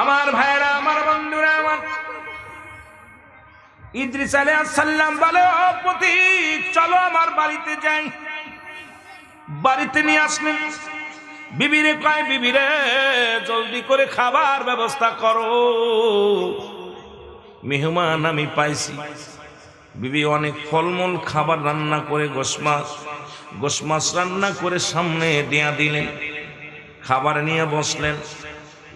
আমার ভাইরা, আমার বন্ধুরা, আমার ইদ্রিস আলাইহিস সালাম বলে, ও পথিক চলো আমার বাড়িতে যাই। বাড়িতে নিয়ে আসলেন। বিবিরে কয়, বিবিরে জলদি করে খাবার ব্যবস্থা করো, মেহমান আমি পাইছি। বিবি অনেক ফলমূল খাবার রান্না করে, গোশ মাছ রান্না করে সামনে দেয়া দিলেন। খাবার নিয়ে বসলেন।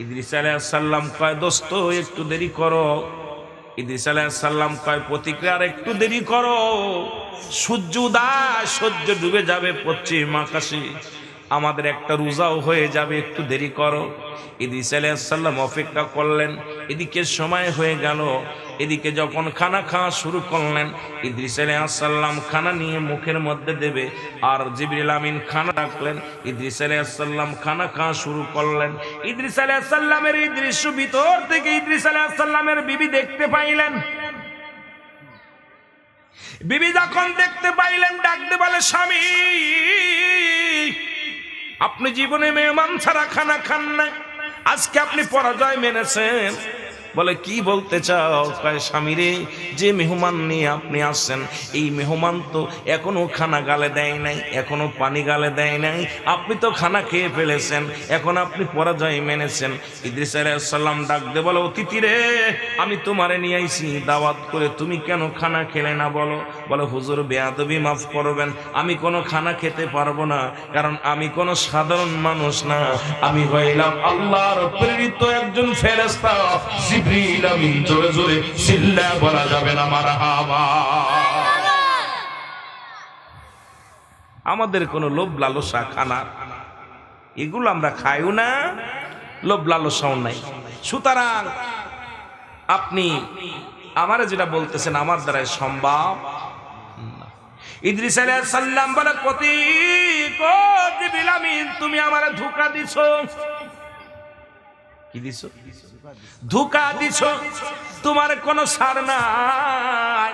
ইদ্রিস আলাইহিস সালাম কয়, দোস্ত একটু দেরি করো। ইদ্রিস আলাইহিস সালাম কয়, প্রতিক্রিয়া আর একটু দেরি করো, সূর্য উদয়, সূর্য ডুবে যাবে পশ্চিম আকাশে, আমাদের একটা রোজাও হয়ে যাবে, একটু দেরি করো। ইদ্রিস আলাইহিস সালাম অপেক্ষা করলেন। এদিকে সময় হয়ে গেল। এদিকে যখন খানা খাওয়া শুরু করলেন, ইদ্রিস আলাইহিস সালাম খানা নিয়ে মুখের মধ্যে দেবে, আর জিবরিল আমিন খানা রাখলেন। ইদ্রিস আলাইহিস সালাম খানা খাওয়া শুরু করলেন। ইদ্রিস আলাইহিস সালামের এই দৃশ্য ভিতর থেকে ইদ্রিস আলাইহিস সালামের বিবি দেখতে পাইলেন। বিবি যখন দেখতে পাইলেন, ডাকতে বলে, স্বামী আপনি জীবনে মেহমান ছাড়া খানা খান না, আজকে আপনি পরাজয় মেনেছেন। বলে, কি বলতে চাও? কয়, স্বামী রে, যে মেহমান নিয়ে আপনি আসছেন, এই মেহমান তো এখনো খানা গালে দেয় নাই, এখনো পানি গালে দেয় নাই, আপনি তো খানা খেয়ে ফেলেছেন, এখন আপনি পরাজয় মেনেছেন। ইদ্রিস আলাইহিস সালাম ডাক দে বলে, অতিথি রে, আমি তোমারে নিয়ে আইছি দাওয়াত করে, তুমি কেন খানা খেলে না? বলে, হুজুর বেয়াদবি মাফ করবেন, আমি কোনো খানা খেতে পারবো না, কারণ আমি কোনো সাধারণ মানুষ না, আমি হইলাম আল্লাহর প্রেরিত একজন ফেরেশতা জিবরিল আমিন। জোরে জোরে চিল্লায়া বলা যাবে না মারহাবা। আমাদের কোনো লোভ লালসা খানা, এগুলো আমরা খাইও না, লোভ লালসাও নাই। সুতরাং আপনি আমারে যেটা বলতেছেন আমার দ্বারা সম্ভব। ইদ্রিস আলাইহিস সালাম বলে, পথিক ও জিবরিল আমিন, তুমি আমারে ধোঁকা দিছো। কি দিছো? ধোঁকা দিছো। তোমার কোনো ছাড় নাই,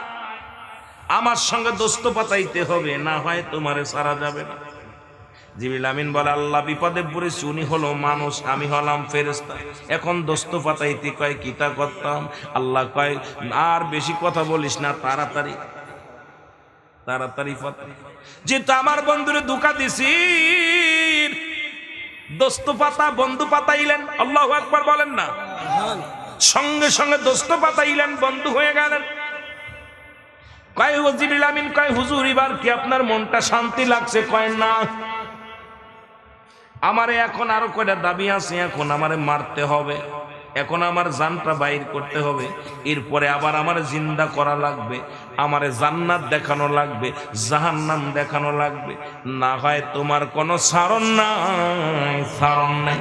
আমার সঙ্গে দোস্ত পাতাইতে হবে, না হয় তোমারে ছাড়া যাবে না। জিবরিল আমিন বলে, আল্লাহ বিপদে পড়েছি, উনি হলো মানুষ, আমি হলাম ফেরেশতা, এখন দোস্ত পাতাইতে কয় কিতা করতাম? আল্লাহ কয়, আর বেশি কথা বলিস না, তাড়াতাড়ি পাতা, যেহেতু আমার বন্ধুরে ধোঁকা দিছি। দোস্ত পাতা, বন্ধু পাতাইলেন। আল্লাহু আকবার বলেন না। সঙ্গে সঙ্গে দোস্ত পাতাইলেন, বন্ধু হয়ে গেলেন। কয়, জিবরিল আমিন কয়, হুজুর এবার কি আপনার মনটা শান্তি লাগছে? কয়, না, আমারে এখন আরো কয়টা দাবি আছে, এখন আমারে মারতে হবে, এখন আমার জানটা বাইর করতে হবে, এরপরে আবার আমার জিন্দা করা লাগবে, আমারে জান্নাত দেখানো লাগবে, জাহান্নাম দেখানো লাগবে, না হয় তোমার কোনো ছাড়ন নাই।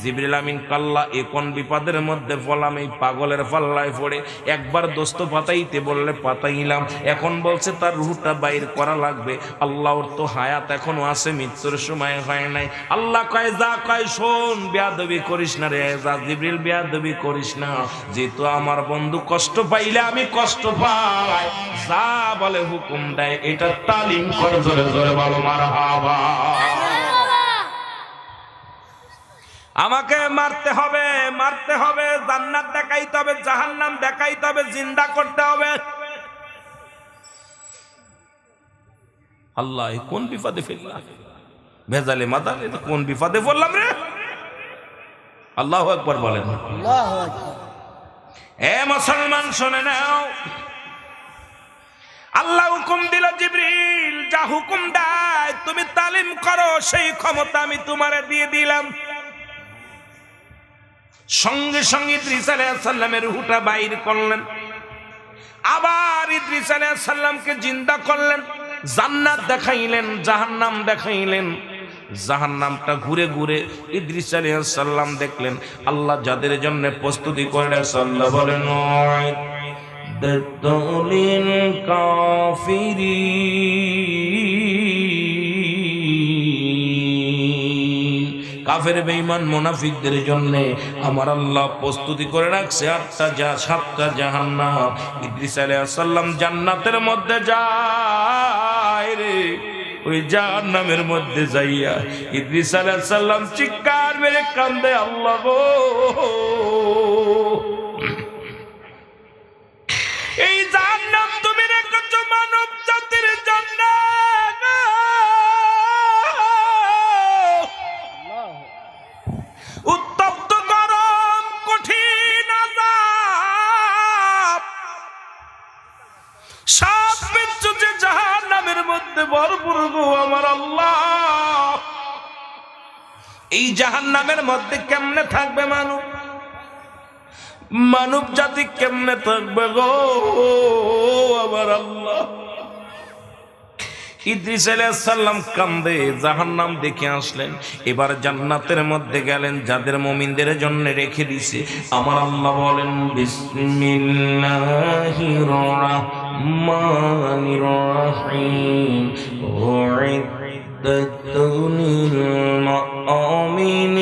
জিবরিল আমিন কাল্লা, এখন বিপদের মধ্যে বললাম, এই পাগলের পাল্লায় পড়ে একবার দোস্ত পাতাইতে বললে পাতাইলাম, এখন বলছে তার রুহটা বাইর করা লাগবে। আল্লাহর তো হায়াত এখনো আছে, মৃত্যুর সময় হয় নাই। আল্লাহ কয়, যা কয় শোন, বেয়াদবি করিস না রে, যা জিবরিল বেয়াদবি করিস না, যেহেতু আমার বন্ধু কষ্ট পাইলে আমি কষ্ট পাই, যা বলে হুকুম দেয় এটা তালিম করে, জোরে জোরে বলো মারহাবা। আমাকে মারতে হবে, জান্নাত দেখাইতে হবে, জাহান্নাম দেখাইতে হবে, জিন্দা করতে হবে। আল্লাহ কোন বিপদে ফেললাম, ভেজালে মাদার, কোন বিপদে পড়লাম রে। আল্লাহু আকবার বলেন। আল্লাহু আকবার। এ মুসলমান শুনে নাও, আল্লাহ হুকুম দিল, জিবরিল যা হুকুম দেয় তুমি তালিম করো, সেই ক্ষমতা আমি তোমারে দিয়ে দিলাম। সঙ্গে সঙ্গে ইদ্রিস আলাইহিস সালামের রূহটা বাইর করলেন, আবার ইদ্রিস আলাইহিস সালামকে জিন্দা করলেন, জান্নাত দেখাইলেন, জাহান্নাম দেখাইলেন। জাহান্নামটা ঘুরে ঘুরে ইদ্রিস আলাইহিস সালাম দেখলেন। আল্লাহ যাদের জন্য প্রস্তুতি করে রাখছেন, বলেন দলিল কাফের বেঈমান মুনাফিকদের জন্য আমার আল্লাহ প্রস্তুতি করে রাখছে 7টা জাহান্নাম। ইদ্রিস আলাইহিস সালাম জান্নাতের মধ্যে যায় রে, ওই জাহান্নামের মধ্যে যাইয়া ইদ্রিস আলাইহিস সালাম চিৎকার মেরে কান্দে, আল্লাহ গো মধ্যে ভরপুর গো আমার আল্লাহ। এই জাহান্নামের মধ্যে কেমনে থাকবে মানুষ, মানব জাতি কেমনে থাকবে গো আমার আল্লাহ। ইদ্রিস আলাইহিস সালাম কান্দে জাহান্নাম দেখে আসলেন, এবার জান্নাতের মধ্যে গেলেন, যাদের মুমিনদের জন্য রেখে দিছে। আমার আল্লাহ বলেন বিসমিল্লাহির রাহমানির রাহিম উইদ্দাতুল মুমিনিন।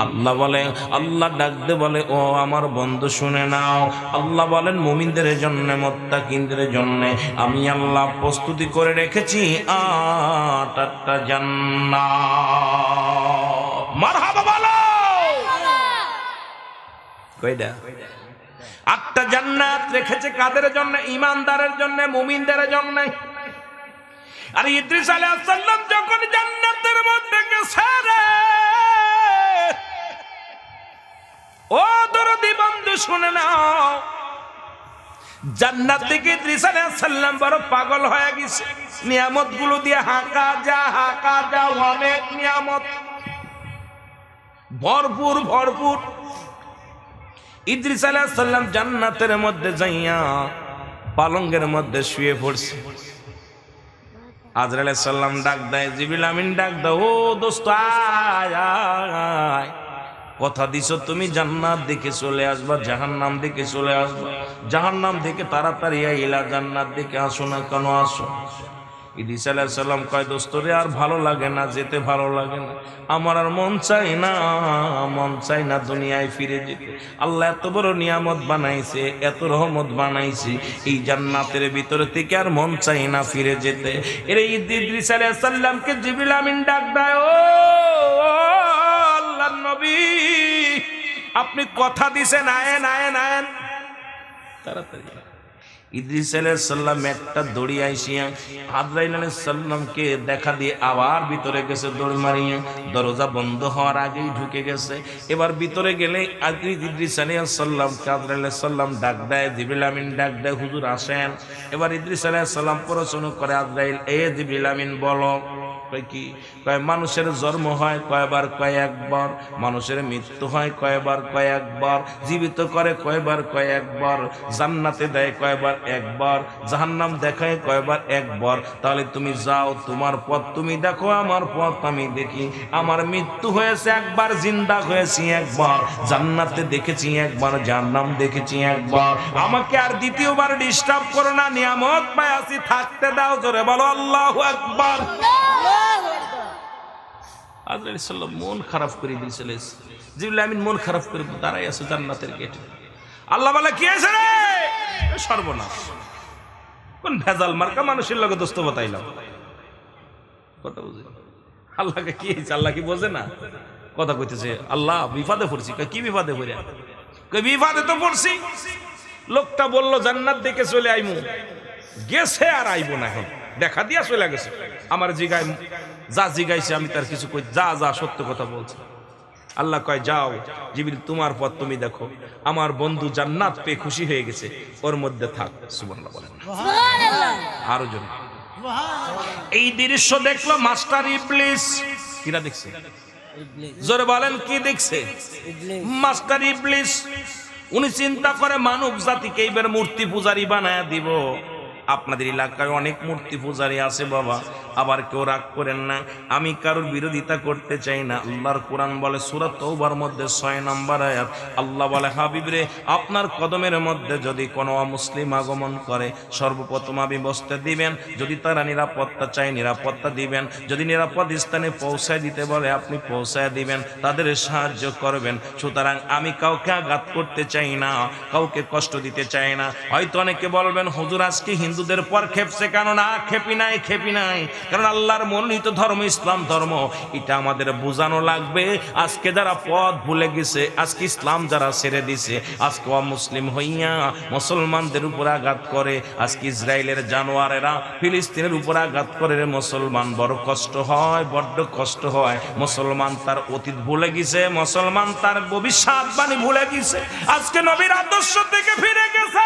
আল্লাহ বলে, আল্লাহ ডাকতে বলে ও আমার বন্ধু শুনে নাও। আল্লাহ বলেন মুমিনদের জন্য, মুত্তাকিনদের জন্য আমি আল্লাহ প্রস্তুতি করে রেখেছি 8টা জান্নাত। মারহাবা বলো। কয়টা? 8টা জান্নাত রেখেছে কাদের জন্য? ঈমানদারের জন্য, মুমিনদের জন্য। আর ইদ্রিস আলাইহিস সালাম যখন জান্নাতের মধ্যে গেছে রে, ও দরদি বন্ধু শুনে নাও, জান্নাত থেকে ইদ্রিস আলাইহিস সালাম বড় পাগল হয়ে গেছে। নিয়ামত গুলো দিয়ে হাঁকা যা অনেক নিয়ামত, ভরপুর ভরপুর। ইদ্রিস আলাইহিস সালাম জান্নাতের মধ্যে যাইয়া পালঙ্গের মধ্যে শুয়ে পড়ছে। আজরাইল আলাইহিস সালাম ডাক দেয়, জিবরিল আমিন ডাক দাও, ও দোস্ত আয় আয়, কথা দিছো তুমি জান্নাত দিকে চলে আসবা, জাহান্নাম দিকে চলে আসবা। জাহান্নাম থেকে তাড়াতাড়ি আইলা, জান্নাত দিকে আসো না কেন? আসো। ইদ্রিস আলাইহিস সালাম কয়, দোস্ত রে আর ভালো লাগে না, যেতে ভালো লাগে না, আমার আর মন চাই না দুনিয়ায় ফিরে যেতে। আল্লাহ এত বড় নিয়ামত বানাইছে, এত রহমত বানাইছে, এই জান্নাতের ভিতরে থেকে আর মন চাই না ফিরে যেতে। এর ইদ্রিস আলাইহিস সালামকে জিবরিল আমিন ডাক দেয়, ও আল্লাহর নবী, আপনি কথা দিছেন, আয়েন আয়েন আয়েন তাড়াতাড়ি। ইদ্রিস আলাইহিস সালাম একটা দড়ি আইসিয়া আজরাইল আলাইহিস সালামকে দেখা দিয়ে আবার ভিতরে গেছে, দড়ি মারিয়া দরজা বন্ধ হওয়ার আগেই ঢুকে গেছে। এবার ভিতরে গেলে ইদ্রিস আলাইহিস সালামকে আজরাইল আলাইহিস সালাম ডাক দেয়, জিবরিল আমিন ডাক দেয়, হুজুর আসেন। এবার ইদ্রিস আলাইহিস সালাম প্রশ্ন করে, আজরাইল এ জিবরিল আমিন বলো। কি কয়? মানুষের জন্ম হয় কয়বার? কয়েকবার। মানুষের মৃত্যু হয় কয়বার? কয়েকবার। জীবিত করে কয়বার? কয়েকবার। জান্নাতে দেয় কয়বার? একবার। জাহান্নাম দেখায় কয়বার? একবার। তাহলে তুমি যাও, তোমার পথ তুমি দেখো, আমার পথ আমি দেখি। আমার মৃত্যু হয়েছে একবার, জিন্দা হয়েছি একবার, জান্নাতে দেখেছি একবার, জাহান্নাম দেখেছি একবার। আমাকে আর দ্বিতীয়বার ডিস্টার্ব করো না, নিয়ামত পায় আছি, থাকতে দাও। জোরে বলো আল্লাহু আকবার। আজরাইল সাল্লাম মন খারাপ করে দিয়েছিল। জিবরিল আমিন মন খারাপ করে দাঁড়াই আছে জান্নাতের গেটে। আল্লাহ বলে, কি আছে রে? সর্বনাশ, কোন ভেজাল মার্কা মানুষের লগে দোস্ত বাতাইলাম। কথা বুঝে আল্লাহকে কি হয়েছে? আল্লাহ কি বোঝে না? কথা কইতেছে, আল্লাহ বিপদে পড়ছি। কি বিপদে পড়ে? বিপদে তো পড়ছি, লোকটা বললো জান্নাত দেখে চলে আইমু, গেছে আর আইবো না, এখন দেখা দিয়া চলে গেছে। আমার জিগায় যা জিগাইছে আমি তার কিছু কই, যা যা সত্য কথা বলছে। আল্লাহ কয়, যাও জিবরিল, তোমার পথ তুমি দেখো, আমার বন্ধু জান্নাত পেয়ে খুশি হয়ে গেছে, ওর মধ্যে থাক। সুবহানাল্লাহ বলেন। আরো জন এই দৃশ্য দেখলো মাস্টার ইবলিস। কিরা দেখছে? জোরে বলেন, কি দেখছে? মাস্টার ইবলিস। উনি চিন্তা করে মানব জাতিকে এইবার মূর্তি পূজারি বানায় দিব। আপনাদের এলাকায় অনেক মূর্তি পূজারি আছে বাবা, আবার কেউ রাগ করেন না, আমি কারোর বিরোধিতা করতে চাই না। আল্লাহর কোরআন বলে সূরা তওবার মধ্যে 6 নম্বর আয়াত, আল্লাহ বলে, হাবিব রে, আপনার কদমের মধ্যে যদি কোনো অমুসলিম আগমন করে, সর্বপ্রথম আপনি বসতে দিবেন। যদি তারা নিরাপত্তা চায়, নিরাপত্তা দিবেন। যদি নিরাপদ স্থানে পৌঁছায় দিতে বলে, আপনি পৌঁছায় দিবেন, তাদের সাহায্য করবেন। সুতরাং আমি কাউকে আঘাত করতে চাই না, কাউকে কষ্ট দিতে চাই না। হয়তো অনেকে বলবেন, হুজুর আজকে হিন্দুদের পর খেপছে কেন? না, খেপি নাই, কারণ আল্লাহর মনোনীত ধর্ম ইসলাম ধর্ম, এটা আমাদের বোঝানো লাগবে। আজকে যারা পথ ভুলে গেছে, আজকে ইসলাম যারা ছেড়ে দিছে, আজকে অমুসলিম হইয়া মুসলমানদের উপর আঘাত করে, আজকে ইসরায়েলের জানোয়ারেরা ফিলিস্তিনের উপর আঘাত করে, মুসলমান বড় কষ্ট হয়, বড্ড কষ্ট হয়। মুসলমান তার অতীত ভুলে গেছে, মুসলমান তার ভবিষ্যৎবাণী ভুলে গেছে, আজকে নবীর আদর্শ থেকে ফিরে গেছে।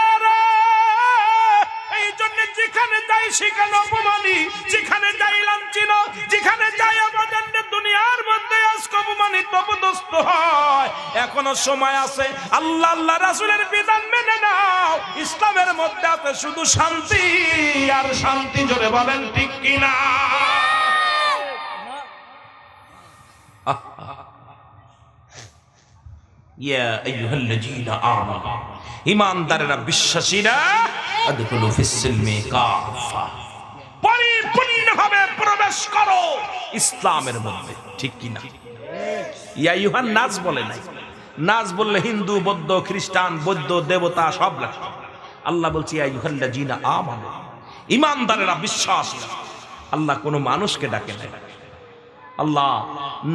যাই সেখানে অপমানি, যেখানে যাই লাঞ্ছিত, যেখানে যাই আমাদের দুনিয়ার মধ্যে আজকে অপমানিত অপদস্থ হয়। এখনো সময় আছে, আল্লাহ আল্লাহ রাসূলের বিধান মেনে নাও। ইসলামের মধ্যে আছে শুধু শান্তি আর শান্তি, জোরে বলেন ঠিক কিনা? ইয়া আইয়ুহাল্লাযীনা আমানু, ঈমানদারেরা বিশ্বাসীরা, আদখুলু ফিস-সিলমি কাফা, পরিপূর্ণভাবে প্রবেশ করো ইসলামের মধ্যে, ঠিক কিনা? ইয়া আইয়ুহান নাস বলে নাই, নাস বললে হিন্দু বৌদ্ধ খ্রিস্টান বৌদ্ধ দেবতা সব লাগে। আল্লাহ বলছে ইয়া আইয়ুহাল্লাযীনা আমানু, ঈমানদারেরা বিশ্বাসী। আল্লাহ কোনো মানুষকে ডাকে না, আল্লাহ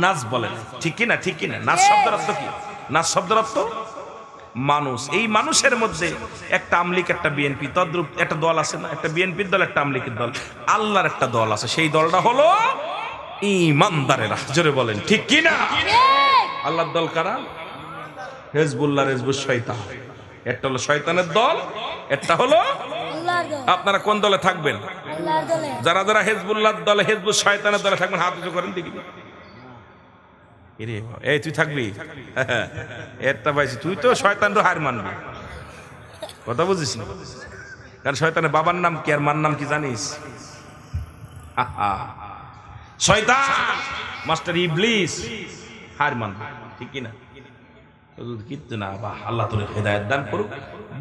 নাস বলে না, ঠিক কিনা? ঠিক কিনা? নাস শব্দের অর্থ কি? নাস শব্দের অর্থ মানুষ। এই মানুষের মধ্যে একটা আমলিক একটা বিএনপি, তদ্রূপ একটা দল আছে না, একটা বিএনপির দল একটা আমলিকের দল, আল্লাহর একটা দল আছে, সেই দলটা হলো ঈমানদারেরা, জোরে বলেন ঠিক কিনা? আল্লাহর দল কারা? হিজবুল্লাহ, হিজবুশ শয়তান। একটা হলো শয়তানের দল, একটা হলো আল্লাহর দল। আপনারা কোন দলে থাকবেন? আল্লাহর দলে। যারা যারা হিজবুল্লাহর দলে, হিজবুশ শয়তানের দলে থাকবেন হাত উঁচু করেন দেখি। এই তুই থাকবি? একটা পাইছি, তুই তো শয়তানরে হার মানবি, কথা বুঝিস না? কারণ শয়তানের বাবার নাম কি আর মার নাম কি জানিস? শয়তান মাস্টার ইবলিস, হার মানবি, ঠিক কিনা? কিন্তু না, বাহ, আল্লাহ তোর হেদায়েত দান করুক।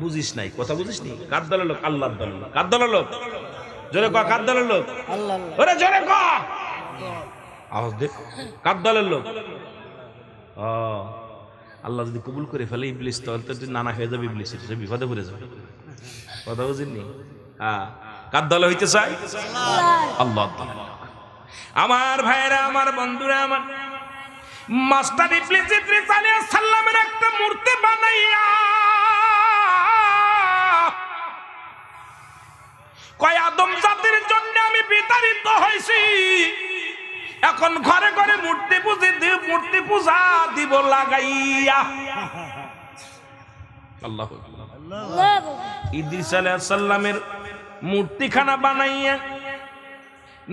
বুঝিস নাই, কথা বুঝিস নি? কার দলের লোক? আল্লাহর দলের লোক। কার দলের লোক? জোরে ক, কার দলের লোক? আল্লাহ। ওরে জোরে ক, আওয়াজ দে, কার দলের লোক? আল্লাহ যদি কবুল করে ফেলে ইবলিস, তাহলে তো নানা হয়ে যাবে, ইবলিস সে বিপদে পড়ে যাবে, কথা বুঝিনি? হ্যাঁ, কার দলে হইতে চাই? আল্লাহ। আমার ভাইরা, আমার বন্ধুরা, আমার মাস্টার ইবলিস ইদ্রিস আলাইহিস সালামের একটা মূর্তি বানাইয়া কয় আদম জাতির জন্য আমি বিতাড়িত হইছি, এখন ঘরে ঘরে মূর্তি পূজা দিব লাগাইয়া। আল্লাহু আকবার। ইদ্রিস আলাইহিস সালামের মূর্তিখানা বানাইয়া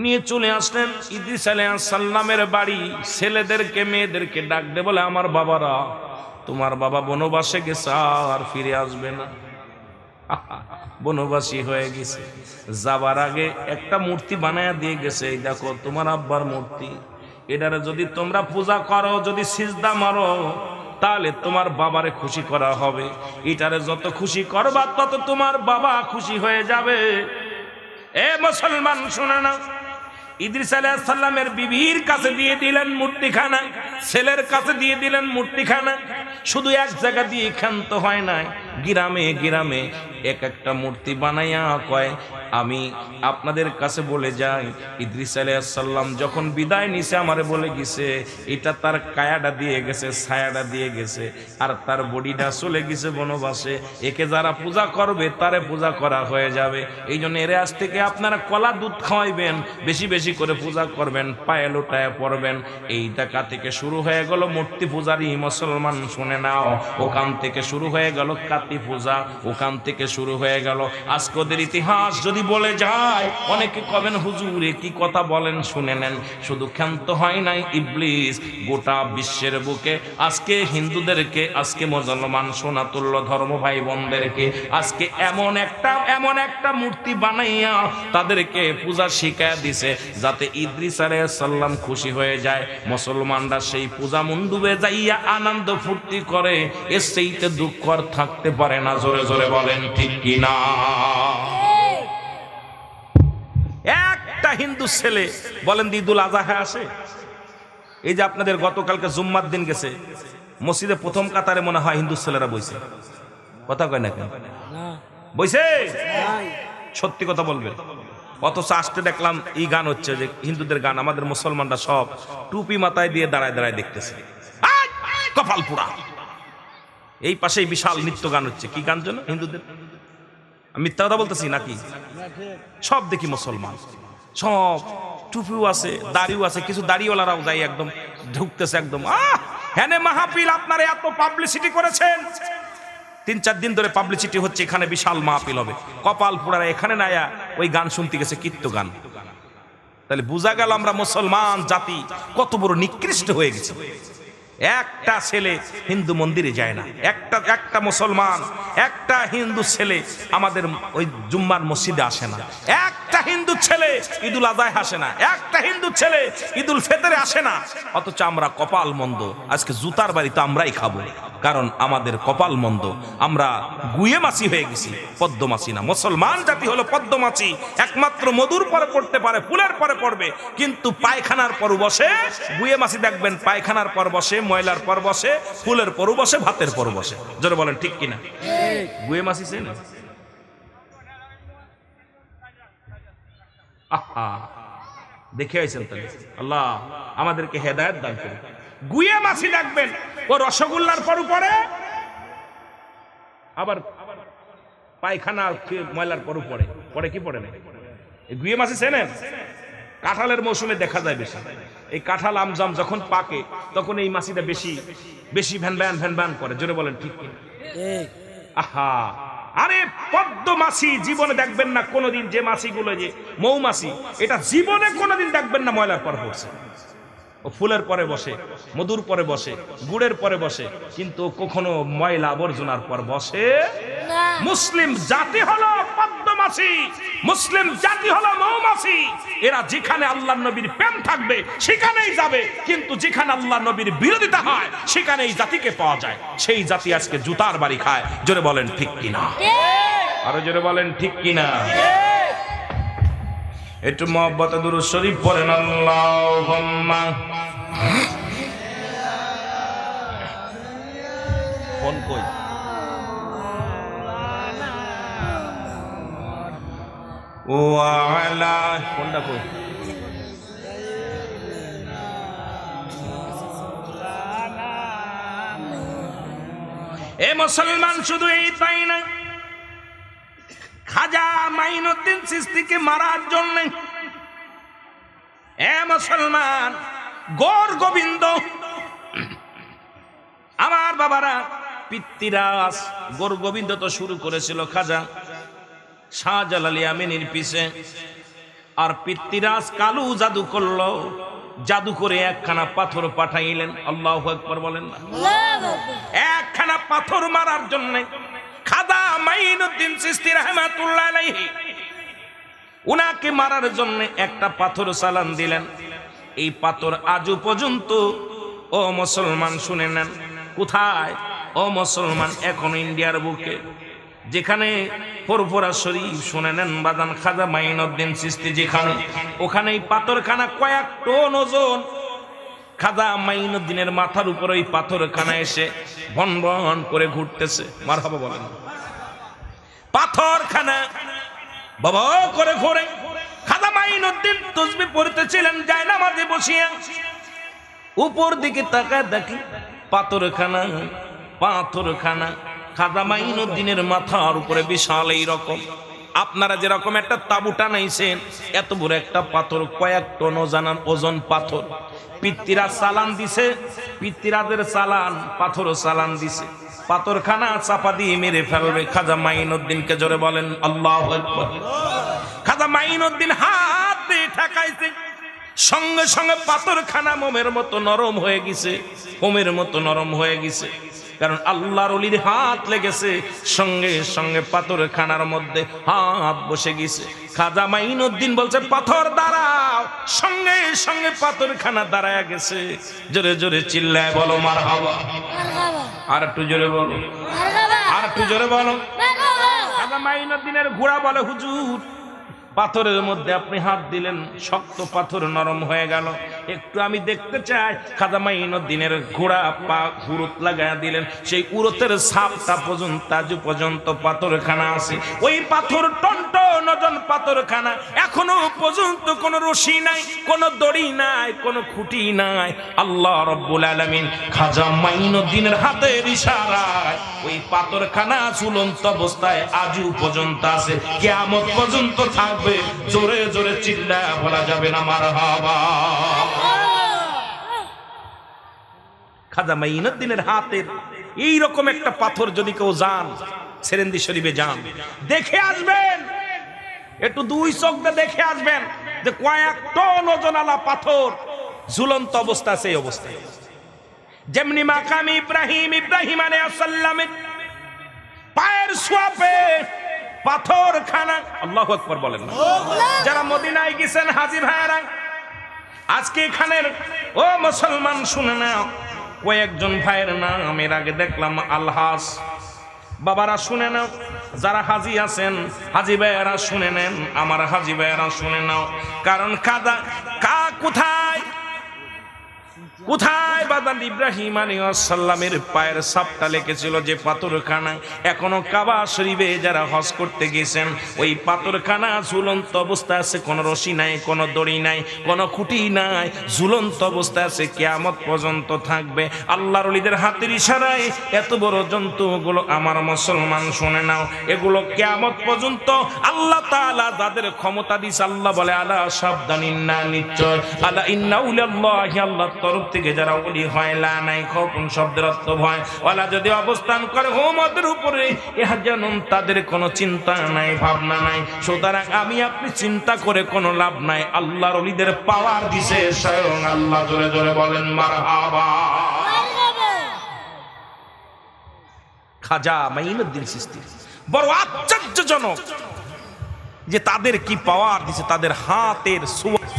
নিয়ে চলে আসলেন ইদ্রিস আলাইহিস সালামের বাড়ি। ছেলেদেরকে মেয়েদেরকে ডাক দে, বলে আমার বাবারা, তোমার বাবা বনবাসে গেছে, আর ফিরে আসবে না, বনবাসী হয়ে গেছে। যাবার আগে একটা মূর্তি বানায়া দিয়ে গেছে, এই দেখো তোমার আব্বার মূর্তি, এটারে যদি তোমরা পূজা করো, যদি সিজদা মারো, তাহলে তোমার বাবারে খুশি করা হবে। এটারে যত খুশি করবা তত তোমার বাবা খুশি হয়ে যাবে। এ মুসলমান শুনে না, ইদ্রিস আলাইহিস সালামের বিবির কাছে দিয়ে দিলেন মূর্তিখানা, ছেলের কাছে দিয়ে দিলেন মূর্তিখানা। শুধু এক জায়গা দিয়ে ক্ষান্ত হয় নাই, গ্রামে গ্রামে এক একটা মূর্তি বানাইয়া কয়, আমি আপনাদের কাছে বলে যাই, ইদ্রিস আলাইহিস সালাম যখন বিদায় নিছে আমারে বলে গেছে, এটা তার কায়াটা দিয়ে গেছে, ছায়াটা দিয়ে গেছে, আর তার বডিটা চলে গেছে বনবাসে। একে যারা পূজা করবে তারে পূজা করা হয়ে যাবে। এই জন্য এর আজ থেকে আপনারা কলা দুধ খাওয়াইবেন, বেশি বেশি করে পূজা করবেন, পায়ে লোটায় পড়বেন। এই টাকা থেকে শুরু হয়ে গেল মূর্তি পূজারি। মুসলমান শুনে নাও, ওখান থেকে শুরু হয়ে গেল কাতি পূজা, ওখান থেকে শুরু হয়ে গেল। আজকে ওদের ইতিহাস যদি বলে যায়, অনেকে কবেন হুজুর কি কথা বলেন, শুনে নেন। শুধু ক্ষান্ত হয় নাই ইবলিস, গোটা বিশ্বের বুকে আজকে হিন্দুদেরকে, আজকে মুসলমান সোনাতুল্য ধর্ম ভাই বোনদেরকে আজকে এমন একটা মূর্তি বানাইয়া তাদেরকে পূজা শিখায় দিছে, যাতে ইদ্রিস আলাইহিস সালাম খুশি হয়ে যায়। মুসলমানরা সেই পূজা মণ্ডপে যাইয়া আনন্দ ফুর্তি করে, এর সেইতে দুঃখ আর থাকতে পারে না। জোরে জোরে বলেন ঠিক কিনা? একটা হিন্দু ছেলে বলেন ঈদুল আজহা আসে, এই যে আপনাদের গতকালকে জুম্মার দিন গেছে, মসজিদে প্রথম কাতারে মনে হয় হিন্দু ছেলেরা বইছে, কথা কয় না কেন? বইছে, সত্যি কথা বলবেন। অথচ আসতে দেখলাম এই গান হচ্ছে, যে হিন্দুদের গান, আমাদের মুসলমানরা সব টুপি মাথায় দিয়ে দাঁড়ায় দাঁড়ায় দেখতেছে, কপাল পুরা। এই পাশেই বিশাল নৃত্য গান হচ্ছে, কি গান যেন হিন্দুদের, আমি মিথ্যা কথা বলতেছি নাকি? সব দেখি মুসলমান, সব টুপিও আছে, দাড়িও আছে, কিছু দাড়িওয়ালারাও যাই একদম ঢুকতেছে একদম। হ্যাঁ মাহফিল আপনারা এত পাবলিসিটি করেছেন, 3-4 দিন ধরে পাবলিসিটি হচ্ছে, এখানে বিশাল মাহফিল হবে, কপাল পোড়ারা এখানে নায়া ওই গান শুনতে গেছে, কীর্ত গান। তাহলে বোঝা গেল আমরা মুসলমান জাতি কত বড় নিকৃষ্ট হয়ে গেছে। একটা ছেলে হিন্দু মন্দিরে যায় না, একটা মুসলমান, একটা হিন্দু ছেলে আমাদের ওই জুম্মার মসজিদে আসে না, একটা হিন্দু ছেলে ঈদুল আজহায় আসে না, একটা হিন্দু ছেলে ঈদুল ফিতরে আসে না। অথচ আমরা কপাল মন্দ, আজকে জুতার বাড়ি তো আমরাই খাবো, কারণ আমাদের কপাল মন্দ। আমরা গুয়ে মাছি হয়ে গেছি, পদ্ম মাছি না। মুসলমান জাতি হলো পদ্ম মাছি, একমাত্র মধুর পরে পড়তে পারে, ফুলের পরে পড়বে, কিন্তু পায়খানার পর বসে। গুয়ে মাছি দেখবেন পায়খানার পর বসে, ময়লার পর বসে, ফুলের পর বসে, ভাতের পর বসে। জোরে বলেন ঠিক কিনা? গুয়ে মাছি চেনে? আহা, দেখে আইছেন তাহলে, আল্লাহ আমাদেরকে হেদায়েত দান করুন। গুয়ে মাছি দেখবেন ও রসগোল্লার পর পড়ে, আবার পায়খানা ময়লার পর পড়ে কি পড়ে না? এই গুয়ে মাছি চেনেন? কাঁঠালের মৌসুমে দেখা যায় বেশি। এই কাঁঠাল আমজাম যখন পাকে তখন এই মাছিটা বেশি ভ্যান ভ্যান করে। জোরে বলেন ঠিক কি? আহা, আরে পদ্ম মাছি জীবনে দেখবেন না কোনোদিন, যে মাছিগুলো যে মৌমাছি, এটা জীবনে কোনোদিন দেখবেন না ময়লার পর পড়ছে। ও ফুলের পরে বসে, মধুর পরে বসে, গুড়ের পরে বসে, কিন্তু কখনো ময়লা আবর্জনার পর বসে না। মুসলিম জাতি হলো পদ্মমাছি, মুসলিম জাতি হলো মৌমাছি। এরা যেখানে আল্লাহর নবীর প্রেম থাকবে সেখানেই যাবে, কিন্তু যেখানে আল্লাহর নবীর বিরোধিতা হয় সেখানে এই জাতিকে পাওয়া যায়। সেই জাতি আজকে জুতার বাড়ি খায়। জোরে বলেন ঠিক কিনা? আরো জোরে বলেন ঠিক কিনা? একটু মহব্বতে দুরূদ শরীফ পড়েন। আল্লাহুম্মা ফোন কই? ওয়া আলা ফোনটা কই? এ মুসলমান, শুধু এই তাই না, খাজা মাইনুদ্দিন চিশতিকে মারার জন্য এ মুসলমান, গৌর গোবিন্দ, আমার বাবারা, পিতৃরাজ গৌর গোবিন্দ তো শুরু করেছিল খাজা শাহজালাল আমিনীর পিছে, আর পিতৃরাজ কালু জাদু করলো, জাদু করে একখানা পাথর পাঠাইলেন। আল্লাহু আকবার বলেন না? একখানা পাথর মারার জন্য খাজা মাইনুদ্দিন চিশতি রাহমাতুল্লাহ আলাইহি উনাকে মারার জন্য একটা পাথর চালান দিলেন। এই পাথর আজও পর্যন্ত, ও মুসলমান শুনে নেন, কোথায়? ও মুসলমান, এখন ইন্ডিয়ার বুকে যেখানে ফুরফুরা শরীফ, শুনে নেন বাদান, খাজা মাইনুদ্দিন চিশতি যেখানে, ওখানে এই পাথরখানা কয়েক টন ওজন। খাজা মাইনুদ্দিনের মাথার উপর ওই পাথরখানা এসে ভন ভন করে ঘুরতেছে। মারহাবা বলেন। পাথরখানা বাবা করে ঘোরে। খাজা মাইনুদ্দিন তাসবিহ পড়তেছিলেন জায়নামাজে বসিয়া, উপর দিকে তাকায় দেখি পাথরখানা খাজা মাইনুদ্দিনের মাথার উপরে বিশাল এই রকম। আপনারা যেরকম একটা তাবু টানাইছেন, এত বড় একটা পাথর, কয়েক টন ওজন পাথর। পিতৃরাজ চালান দিছে, পিতৃরাজের চালান, পাথরও চালান দিছে। পাথরখানা চাপা দিয়ে মেরে ফেলবে খাজা মাইনুদ্দিনকে। জোরে বলেন আল্লাহু আকবার। খাজা মাইনুদ্দিন হাত দিয়ে ঠেকাইছে, সঙ্গে সঙ্গে পাথরখানা মোমের মতো নরম হয়ে গেছে, মোমের মতো নরম হয়ে গেছে। কারণ আল্লাহর ওলির হাত লেগেছে, সঙ্গে সঙ্গে পাথরখানার মধ্যে হাত বসে গেছে। খাজা মাইনুদ্দিন বলছে পাথর দাঁড়াও, সঙ্গে সঙ্গে পাথরখানা দাঁড়ায় গেছে। জোরে জোরে চিল্লায় বলো মারহাবা। আর একটু জোরে বলো, আর একটু জোরে বলো। খাজা মাইনুদ্দিনের ঘোড়া বলে, হুজুর পাথরের মধ্যে আপনি হাত দিলেন, শক্ত পাথর নরম হয়ে গেল, একটু আমি দেখতে চাই। খাজা মাইনুদ্দিনের ঘোড়া পা উরত লাগায় দিলেন, সেই উরতের ছাপটা পর্যন্ত আজ পর্যন্ত পাথরখানা আছে। ওই পাথর টনটন ওজন পাথরখানা, এখনো পর্যন্ত কোনো রশি নাই, কোনো দড়ি নাই, কোনো খুঁটি নাই। আল্লাহ রাব্বুল আলামিন খাজা মাইনুদ্দিনের হাতের ইশারায় ওই পাথরখানা ঝুলন্ত অবস্থায় আজও পর্যন্ত আছে, কিয়ামত পর্যন্ত থাকবে। জোরে জোরে চিল্লায়া বলা যাবে না মারহাবা। খাজা মাইনুদ্দিনের হাতের এইরকম একটা পাথর যদি কেউ যান, সেরেন্দি শরীফে যান, দেখে আসবেন, একটু দুই চোখ দিয়ে দেখে আসবেন যে কয়েক টন ওজনালা পাথর ঝুলন্ত অবস্থা আছে। এই অবস্থায় যেমনি মাকাম ইব্রাহিম আলাইহিস সালামের পায়ের ছোঁয়াপে পাথর খানা, আল্লাহু আকবার বলেন না। যারা মদিনায় গেছেন হাজী ভাইরা, আজকে এখানের ও মুসলমান শুনে নাও, কয়েকজন ভাইয়ের নাম এর আগে দেখলাম আলহাস। বাবারা শুনে নাও, যারা হাজি আছেন হাজি ভাইয়েরা শুনে নেন, আমার হাজি ভাইয়েরা শুনে নাও। কারণ কোথায় কোথায় বাদান ইব্রাহিম আলাইহিস সালামের পায়ের ছাপটা লেগেছিল যে পাথরখানা, এখনো কাবা শরীফে যারা হজ করতে গেছেন ওই পাথরখানা ঝুলন্ত অবস্থায় আছে। কোনো রশি নাই, কোনো দড়ি নাই, কোনো খুঁটি নাই, ঝুলন্ত অবস্থায় আছে, কিয়ামত পর্যন্ত থাকবে। আল্লাহর ওলিদের হাতের ইশারায় এত বড় জন্তুগুলো আমার মুসলমান শুনে নাও, এগুলো কিয়ামত পর্যন্ত আল্লাহ তাআলা যাদের ক্ষমতা দিয়েছে, আল্লাহ বলে আলা সাবধান, ইন্না নিশ্চয়, আলা ইন্না উলিল্লাহি, আল্লাহর তরফ থেকে যারা ওলি হয়, লা নাই খৌফুন শব্দের অর্থ ভয়, ওয়ালা যদি অবস্থান করে হুমদের উপরে ইহজানুন, তাদের কোনো চিন্তা নাই, ভাবনা নাই। সুতরাং আমি আপনি চিন্তা করে কোনো লাভ নাই, আল্লাহর ওলিদের পাওয়ার দিছে স্বয়ং আল্লাহ। জোরে জোরে বলেন মারহাবা। খাজা মাইনুদ্দিন চিশতি বড় আশ্চর্যজনক যে তাদের কি পাওয়ার দিছে, তাদের হাতের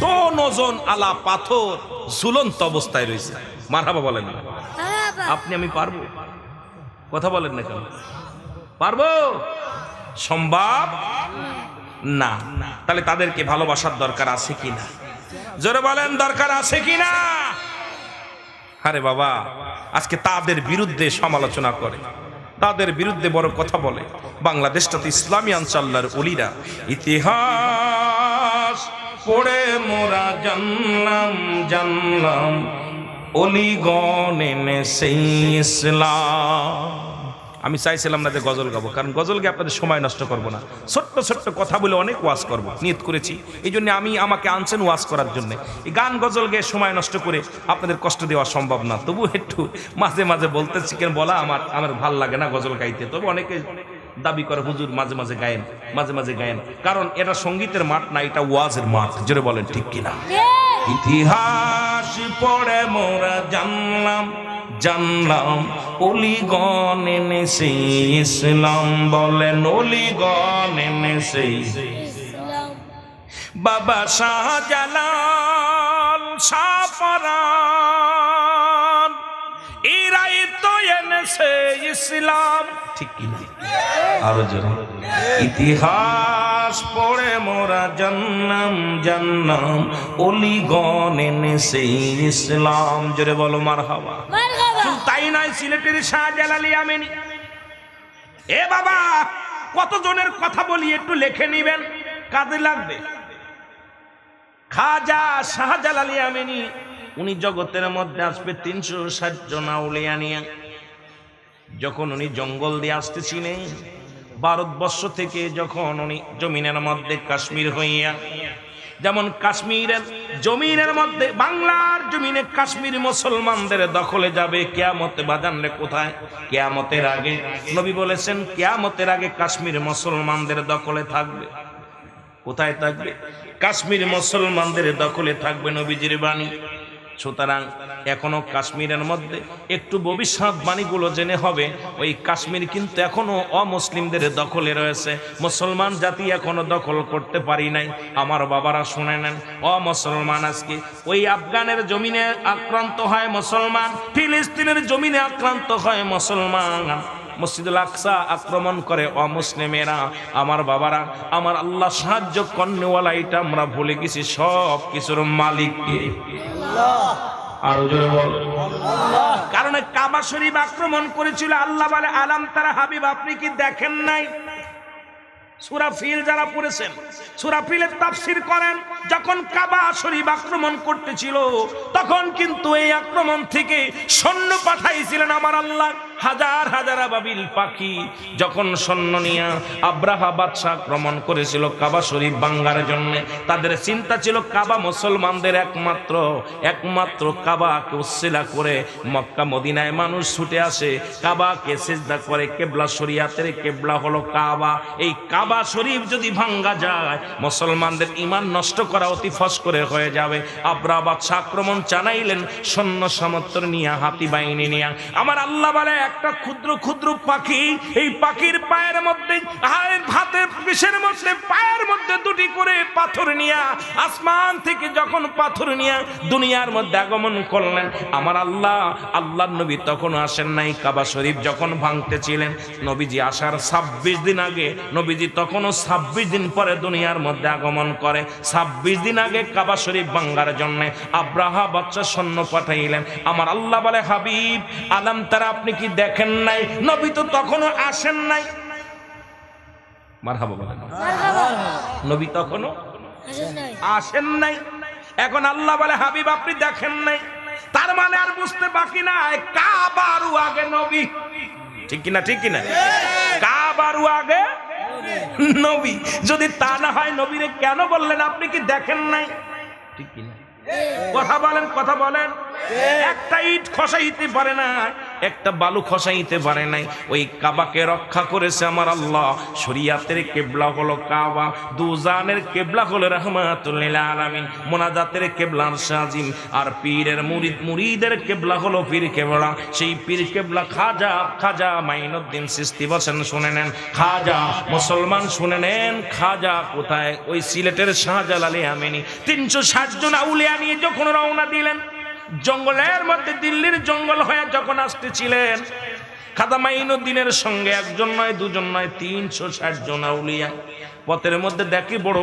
টন ওজন আলা পাথর ঝুলন্ত অবস্থায় রয়েছে। মারহাবা বলেন না। আপনি আমি পারবো? কথা বলেন না কেন? পারবো? সম্ভব না। তাহলে তাদেরকে ভালোবাসার দরকার আছে কিনা? জোরে বলেন, দরকার আছে কিনা? আরে বাবা, আজকে তাদের বিরুদ্ধে সমালোচনা করে, তাদের বিরুদ্ধে বড় কথা বলে। বাংলাদেশটাতে ইসলামী আনসাল্লাহর ওলিরা ইতিহাস পড়ে মোরা জানলাম অলিগণ এনেছে ইসলাম। আমি চাইছিলাম না যে গজল গাবো, কারণ গজল গিয়ে আপনাদের সময় নষ্ট করব না, ছোট্ট ছোট্ট কথা বলে অনেক ওয়াজ করব নিয়ত করেছি। এই জন্য আমাকে আনছেন ওয়াজ করার জন্য। এই গান গজল গিয়ে সময় নষ্ট করে আপনাদের কষ্ট দেওয়া সম্ভব না। তবু একটু মাঝে মাঝে বলতেছি, কেন বলা আমার ভাল লাগে না গজল গাইতে। তবু অনেকে দাবি করে হুজুর মাঝে মাঝে গায়েন, মাঝে মাঝে গায়েন, কারণ এটা সঙ্গীতের মাঠ না, এটা ওয়াজের মাঠ। জোরে বলেন ঠিক কিনা? ইতিহাস পড়ে মোরা জানলাম অলিগণ এনেছে ইসলাম। বলেন অলিগণ এনেছে বাবা শাহজালাল শাহপরান, এরাই তো এনেছে ইসলাম। ঠিক কিনা? আরো জোরে। ইতিহাস পড়ে মোরা জানলাম অলিগণ এনেছে ইসলাম। জোরে বলো মারহাবা। তাই নয়, সিলেটের শাহজালালি আমিনী। এ বাবা, কতজনের কথা বলি একটু লিখে নিবেন, কাজে লাগবে। খাজা শাহজালালি আমিনী উনি জগতের মধ্যে আসবে 360 জন আউলিয়া নিয়ে। যখন উনি জঙ্গল দিয়ে আসতেছিলেন ভারতবর্ষ থেকে, যখন উনি জমিনের মধ্যে কাশ্মীর হইয়া, যেমন কাশ্মীরের জমিনের মধ্যে বাংলার জমিনে কাশ্মীর মুসলমানদের দখলে যাবে, কিয়ামতে বাজানলে কোথায়? কিয়ামতের আগে নবী বলেছেন কিয়ামতের আগে কাশ্মীর মুসলমানদের দখলে থাকবে। কোথায় থাকবে? কাশ্মীর মুসলমানদের দখলে থাকবে, নবীজির বাণী। সুতরাং এখনো কাশ্মীরের মধ্যে একটু ভবিষ্যৎবাণীগুলো জেনে হবে। ওই কাশ্মীর কিন্তু এখনো অমুসলিমদের দখলে রয়েছে, মুসলমান জাতি এখনো দখল করতে পারি নাই। আমার বাবারা শুনে নেন, অমুসলমান আজকে ওই আফগানের জমিনে আক্রান্ত হয় মুসলমান, ফিলিস্তিনের জমিনে আক্রান্ত হয় মুসলমান, মসজিদুল আকসা আক্রমণ করে অমুসলিমেরা। আমার বাবারা, আমার আল্লাহ সাহায্য কর্নেওয়ালা, এটা আমরা ভুলে গেছি সব কিছুর মালিককে। আরো জোরে বল। কারণ কাবা শরীফ আক্রমণ করেছিল আল্লাহ বলে আলাম তারা হাবিব, আপনি কি দেখেন নাই? সূরা ফিল যারা পড়েছেন, সূরা ফিলের তাফসীর করেন, যখন কাবা শরীফ আক্রমণ করতেছিল তখন কিন্তু এই আক্রমণ থেকে সৈন্য পাঠাইছিলেন আমার আল্লাহ। হাজার হাজার আবাবিল পাখি যখন সৈন্য নিয়ে আব্রাহা বাদশা আক্রমণ করেছিল কাবা শরীফ ভাঙার জন্য, তাদের চিন্তা ছিল কাবা মুসলমানদের একমাত্র কাবাকে উচ্ছিলা করে মক্কা মদিনায় মানুষ ছুটে আসে, কাবাকে সিজদা করে। কেবলা শরিয়াতের কেবলা হলো কাবা। এই কাবা শরীফ যদি ভাঙ্গা যায় মুসলমানদের ঈমান নষ্ট করা অতি ফস করে হয়ে যাবে। আব্রাহা বাদশা আক্রমণ চালাইলেন সৈন্য সামর্থ্য নিয়ে, হাতি বাহিনী নিয়ে। আমার আল্লাহ বলে একটা ক্ষুদ্র ক্ষুদ্র পাখি, এই পাখির পায়ের মধ্যে হাতের পিসের মধ্যে পায়ের মধ্যে দুটি করে পাথর নিয়ে আসমান থেকে যখন পাথর নিয়ে দুনিয়ার মধ্যে আগমন করলেন, আমার আল্লাহর নবী তখন আসেন নাই। কাবা শরীফ যখন ভাঙতেছিলেন নবীজি আসার 26 দিন আগে, নবীজি তখনও 26 দিন পরে দুনিয়ার মধ্যে আগমন করে। 26 দিন আগে কাবা শরীফ ভাঙার জন্য আব্রাহা বাদশা সৈন্য পাঠাইলেন। আমার আল্লাহ বলে হাবিব আলাম তারা, আপনি কি দেখেন নাই নবী তো তখনও আসেন নাই? মারহাবা বলেন, নবী তখনও আসেন নাই। এখন আল্লাহ বলে হাবিব আপনি দেখেন নাই, তার মানে আর বুঝতে বাকি নাই কাবারও আগে নবী। ঠিক কিনা? ঠিক কিনা? কাবারও আগে নবী। যদি তা না হয় নবীরে কেন বললেন আপনি কি দেখেন নাই? ঠিক কিনা? কথা বলেন, কথা বলেন। একটা ইট খসাইতে পারে না, একটা বালু খসাইতে পারে নাই। ওই কাবাকে রক্ষা করেছে আমার আল্লাহ। শরিয়াতের কেবলা হলো কাবা, দুজানের কেবলা হলো রাহমাতুল লিল আলামিন, মোনাজাতের কেবলা আরশ আজিম, আর পীরের মুরিদের কেবলা হলো পীর কেবলা। সেই পীর কেবলা খাজা মাইনুদ্দিন চিশতি বসেন, শুনে নেন খাজা মুসলমান, শুনে নেন খাজা কোথায়? ওই সিলেটের শাহজালালি আমিনী 360 জন আউলিয়া নিয়ে যখন রওনা দিলেন জঙ্গলের মধ্যে, দিল্লির জঙ্গল হয়ে যখন আসতেছিলেন, খাজা মাইনুদ্দিনের সঙ্গে একজন নয় দুজন নয় 360 জন আউলিয়া। পথের মধ্যে দেখি বড়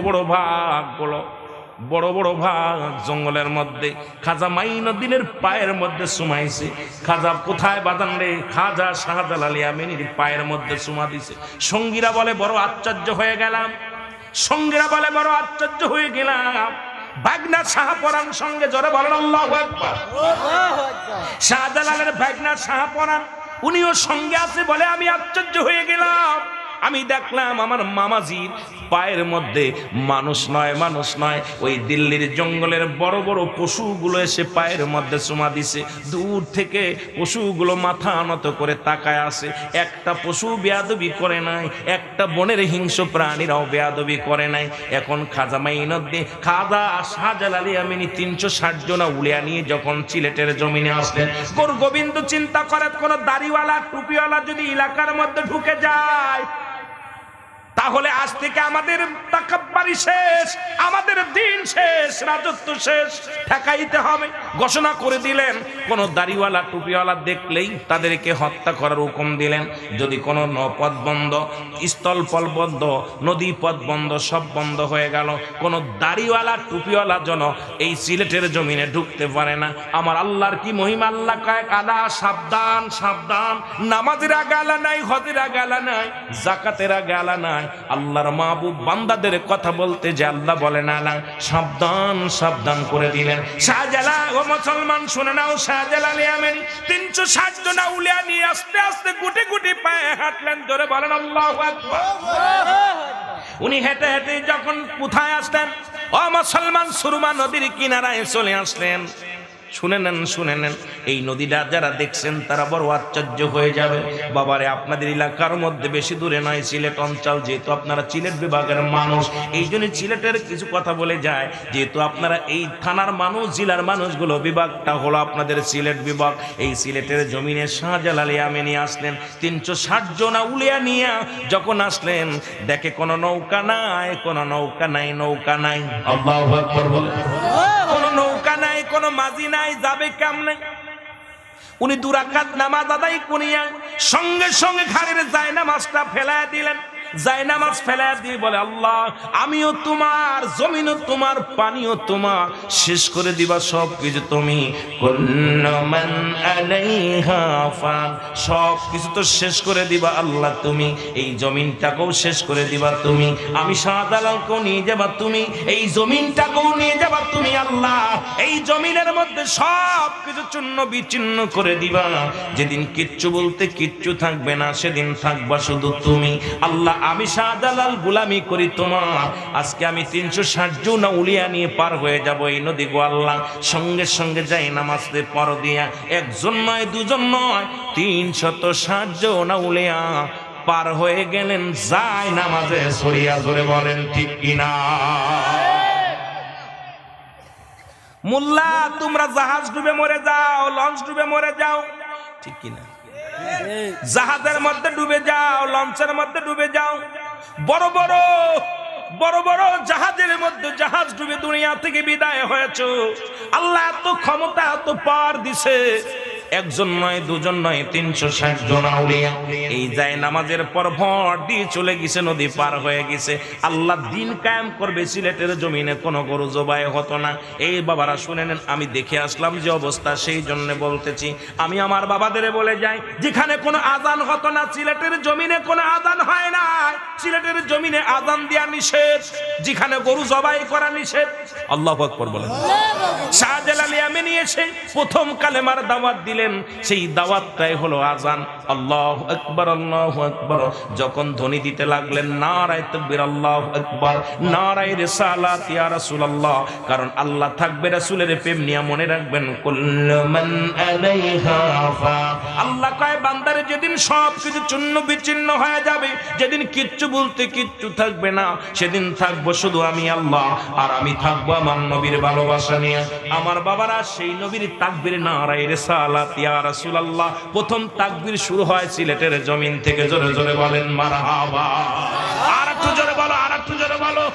বড় ভাগ জঙ্গলের মধ্যে খাজা মাইনুদ্দিনের পায়ের মধ্যে সুমাইছে। খাজা কোথায় বাদান রে? খাজা শাহজালালি আমিনীর পায়ের মধ্যে সুমা দিছে। সঙ্গীরা বলে বড় আশ্চর্য হয়ে গেলাম, ভাগনা শাহপরান সঙ্গে জোরে বলেন আল্লাহু আকবার। শাহজালালের ভাগনা শাহপরান উনিও সঙ্গে আছে, বলে আমি আশ্চর্য হয়ে গেলাম। আমি দেখলাম আমার মামাজির পায়ের মধ্যে মানুষ নয় ওই দিল্লির জঙ্গলের বড় বড় পশুগুলো এসে পায়ের মধ্যে চুমা দিছে। দূর থেকে পশুগুলো মাথা নত করে তাকায় আছে। একটা পশু বেয়াদবি করে নাই, একটা বনের হিংস্র প্রাণীরাও বেয়াদবি করে নাই। এখন খাজা মাইনুদ্দিন, খাজা শাহজালালি আমিনী 360 জন উলিয়া নিয়ে যখন সিলেটের জমিনে আসলেন, গোবিন্দ চিন্তা করে কোন দাড়িওয়ালা টুপিওয়ালা যদি এলাকার মধ্যে ঢুকে যায় তাহলে আজ থেকে আমাদের তাকাব্বারি শেষ, আমাদের দিন শেষ, রাজত্ব শেষ, ঠেকাইতে হবে। ঘোষণা করে দিলেন কোন দাড়িওয়ালা টুপিওয়ালা দেখলেই তাদেরকে হত্যা করার হুকুম দিলেন। যদি কোনো নৌপথ বন্ধ, স্থল পথ বন্ধ, নদী পথ বন্ধ, সব বন্ধ হয়ে গেল, কোনো দাড়িওয়ালা টুপিওয়ালা যেন এই সিলেটের জমিনে ঢুকতে পারে না। আমার আল্লাহর কি মহিমা! আল্লাহ কয়েক আলা সাবধান সাবধান, নামাজের আগে আলা নাই, হজের আগে আলা নাই, যাকাতের আগে আলা নাই। আল্লাহর মাহবুব বান্দাদের কথা বলতে যে আল্লাহ বলেন আলা সাবধান সাবধান করে দিলেন। শাহজালাল ও মুসলমান শুনে নাও, শাহজালালি আমিনী 360 জন আউলিয়া নিয়ে আস্তে আস্তে গুটি গুটি পায়ে হাঁটলেন, জোরে বলেন আল্লাহু আকবার। উনি হেঁটে হেঁটে যখন কোথায় আসলেন, ও মুসলমান, সুরমা নদীর কিনারায় চলে আসলেন। শুনে নেন, এই নদীটা যারা দেখছেন তারা বড় আশ্চর্য হয়ে যাবে। বাবারে, আপনাদের এলাকার মধ্যে বেশি দূরে নয়, সিলেট অঞ্চল, যেহেতু আপনারা সিলেট বিভাগের মানুষ, এই জন্য সিলেটের কিছু কথা বলে যায়। যেহেতু আপনারা এই থানার মানুষ, জেলার মানুষগুলো, বিভাগটা হলো আপনাদের সিলেট বিভাগ। এই সিলেটের জমিনে শাহজালালি আমিনী আসলেন 360 জন আউলিয়া নিয়ে যখন আসলেন, দেখে কোনো নৌকা নাই, নৌকা নাই। আল্লাহু আকবার বলে। কোনো নৌকা নাই, কোনো মাঝি নাই, যাবে কেমনে? উনি 2 রাকাত নামাজ আদায় করিয়া সঙ্গে সঙ্গে ঘাড়ের জায়নামাজটা ফেলাইয়া দিলেন। জায়নামাজ ফেলে দিয়ে বলে আল্লাহ আমিও তোমার, জমিনও তোমার, পানিও তোমার, শেষ করে দিবা সব কিছু তুমি। কুল্লু মান আলাইহা ফান, সব কিছু তো শেষ করে দিবা আল্লাহ তুমি, এই জমিনটাকেও শেষ করে দিবা তুমি, আমি শাহজালালকেও নিয়ে যাবা তুমি, এই জমিনটাকেও নিয়ে যাবা তুমি আল্লাহ, এই জমিনের মধ্যে সব কিছু চূর্ণ বিচ্ছিন্ন করে দিবা। যেদিন কিচ্ছু বলতে কিচ্ছু থাকবে না, সেদিন থাকবা শুধু তুমি আল্লাহ। আমি শাহজালাল গোলামি করি তোমার। আজকে আমি 360 জন আউলিয়া নিয়ে পার হয়ে যাব এই নদী গো আল্লাহ। সঙ্গে সঙ্গে যাই নামাজে পর দিয়া, একজন নয় দুজন নয় 360 জন আউলিয়া পার হয়ে গেলেন যায় নামাজে সরিয়া। জোরে বলেন ঠিক কিনা? মোল্লা তোমরা জাহাজ ডুবে মরে যাও, লঞ্চ ডুবে মরে যাও, ঠিক কিনা? জাহাজের মধ্যে ডুবে যাও, লঞ্চের মধ্যে ডুবে যাও, বড় বড় বড় বড় জাহাজের মধ্যে জাহাজ ডুবে দুনিয়া থেকে বিদায় হয়েছে। আল্লাহ এত ক্ষমতা এত পাওয়ার দিছে, একজন নয় দুজন নয় 360 জন আউলিয়া এই যায় নামাজের পর ভর দিয়ে চলে গেছে, নদী পার হয়ে গেছে। আল্লাহ দিন কায়েম করবে, সিলেটের জমিনে কোনো গরু জবাই হতো না। এই বাবারা শুনে নেন, আমি দেখে আসলাম যে অবস্থা, সেই জন্য বলতেছি। আমি আমার বাবাদের বলে যাই, যেখানে কোনো আজান হতো না, সিলেটের জমিনে কোনো আজান হয় না, সিলেটের জমিনে আজান দেয়া নিষেধ, যেখানে গরু জবাই করা নিষেধ। আল্লাহু আকবার বলেন। শাহজালাল ইয়ামানি এসে প্রথম কালেমার দাওয়াত দিলেন, সেই দাওয়াতটাই হলো আজান। আল্লাহু আকবার আল্লাহু আকবার। যখন ধ্বনি দিতে লাগলেন নারায়ে তাকবীর আল্লাহু আকবার, নারায়ে রিসালাত ইয়া রাসূলুল্লাহ, কারণ আল্লাহ থাকবে, রাসূলের প্রেম নিয়ে মনে রাখবেন কুল্লু মান আলাইহা ফান। আল্লাহ কয় বান্দারে যেদিন সব কিছু চূর্ণ বিচ্ছিন্ন হয়ে যাবে, যেদিন কিচ্ছু বলতে কিচ্ছু থাকবে না, সেদিন থাকবো শুধু আমি আল্লাহ, আর আমি থাকবো আমার নবীর ভালোবাসা নিয়ে। আমার বাবারা সেই নবীর তাকবীর নারায়ে রিসালাত ইয়া রাসূলুল্লাহ, প্রথম তাকবীর শুরু হয় সিলেটের জমিন থেকে। জোরে জোরে বলেন মারহাবা। আর একটু জোরে বলো, আর একটু জোরে বলো।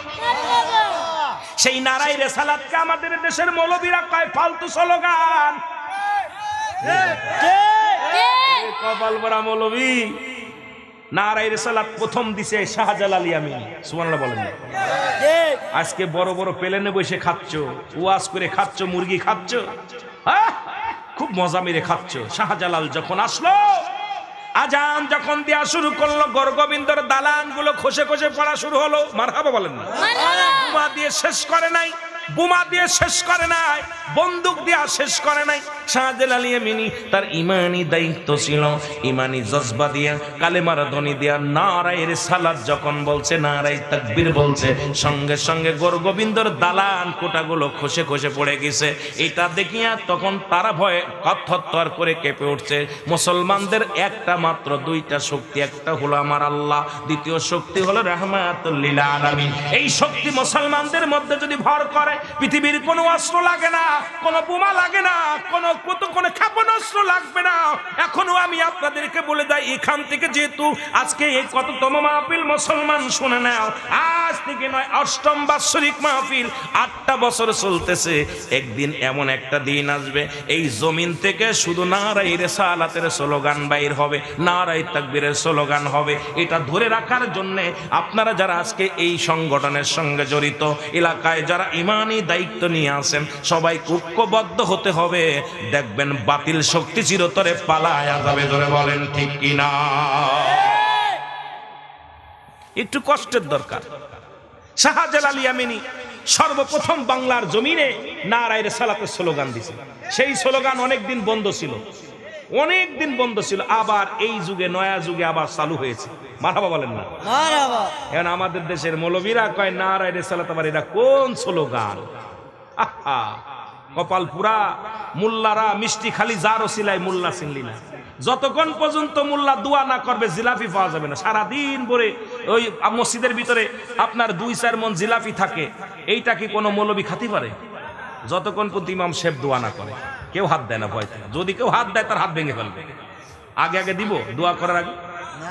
সেই নারায়ে রিসালাতকে আমাদের দেশের মৌলবীরা কয় ফালতু স্লোগান। কপাল ভরা মৌলবী। নারায়ে রিসালাত প্রথম দিছে শাহজালাল ইয়ামানি, সুবহানাল্লাহ বলেন। আজকে বড় বড় প্লেনে বসে খাচ্ছ, ওয়াজ করে খাচ্ছ, মুরগি খাচ্ছ, খুব মজা মেরে খাচ্ছ। শাহজালাল যখন আসলো, আজান যখন দেয়া শুরু করলো, গরগোবিন্দর দালান গুলো খসে খসে পড়া শুরু হলো। মারহাবা বলেন না? বোমা দিয়ে শেষ করে নাই, বোমা দিয়ে শেষ করে নাই, বন্দুক দিয়ে শেষ করে নাই। শাহজালাল ইয়ামানি তার ইমানি দায়িত্ব ছিল, ইমানি জজবা দিয়ে কালেমার ধ্বনি দিয়া নারায়ে রিসালাত যখন বলছে, নারায়ে তাকবীর বলছে, সঙ্গে সঙ্গে গরগোবিন্দর দালান কোটাগুলো খসে খসে পড়ে গেছে। এটা দেখিয়া তখন তারা ভয়ে থরথর করে কেঁপে উঠছে। মুসলমানদের একটা মাত্র দুইটা শক্তি, একটা হলো আমার আল্লাহ, দ্বিতীয় শক্তি হলো রাহমাতুল লিল আলামিন। এই শক্তি মুসলমানদের মধ্যে যদি ভর করে, পৃথিবীর কোনো অস্ত্র লাগে না, কোনো বোমা লাগে না, কোনো ক্ষেপণাস্ত্র লাগবে না। এখনো আমি আপনাদেরকে বলে দেই, এখান থেকে যেহেতু আজকে এই কততম মাহফিল মুসলমান শুনে নাও, আজ থেকে নয়, 8ম বাৎসরিক মাহফিল, 8টা বছর চলতেছে। একদিন এমন একটা দিন আসবে, এই জমিন থেকে শুধু নারায়ে রিসালাতের স্লোগান বাইর হবে, নারায়ে তাকবীরের স্লোগান হবে। এটা ধরে রাখার জন্য আপনারা যারা আজকে এই সংগঠনের সঙ্গে জড়িত, এলাকায় যারা ইমানি দায়িত্ব নিয়ে আসেন, সবাই ঐক্যবদ্ধ হতে হবে। দেখবেন বাতিল শক্তি চিরতরে পালায়া যাবে। ধরে বলেন ঠিক কিনা? একটু কষ্টের দরকার। শাহজালাল ইয়ামানি সর্বপ্রথম বাংলার জমিনে নারায়ে রিসালাতের স্লোগান দিয়েছে। সেই স্লোগান অনেকদিন বন্ধ ছিল, অনেকদিন বন্ধ ছিল, আবার এই যুগে, নয়া যুগে আবার চালু হয়েছে। মারহাবা বলেন না? মারহাবা। এখন আমাদের দেশের মৌলবীরা কয় নারায়ে রিসালাত, আবার এটা কোন স্লোগান? আহা, কপাল পুরা। মোল্লারা মিষ্টি খালি যার ওসিলায় মোল্লা চিনলি না। যতক্ষণ পর্যন্ত মোল্লা দোয়া না করবে জিলাপি পাওয়া যাবে না। সারাদিন ভরে ওই মসজিদের ভিতরে আপনার 2-4 মন জিলাপি থাকে, এইটা কি কোনো মৌলবী খাতি পারে? যতক্ষণ পর্যন্ত ইমাম সাহেব দোয়া না করে, কেউ হাত দেয় না ভয়তে। যদি কেউ হাত দেয়, তার হাত ভেঙে ফেলবে। আগে আগে দিব, দোয়া করার আগে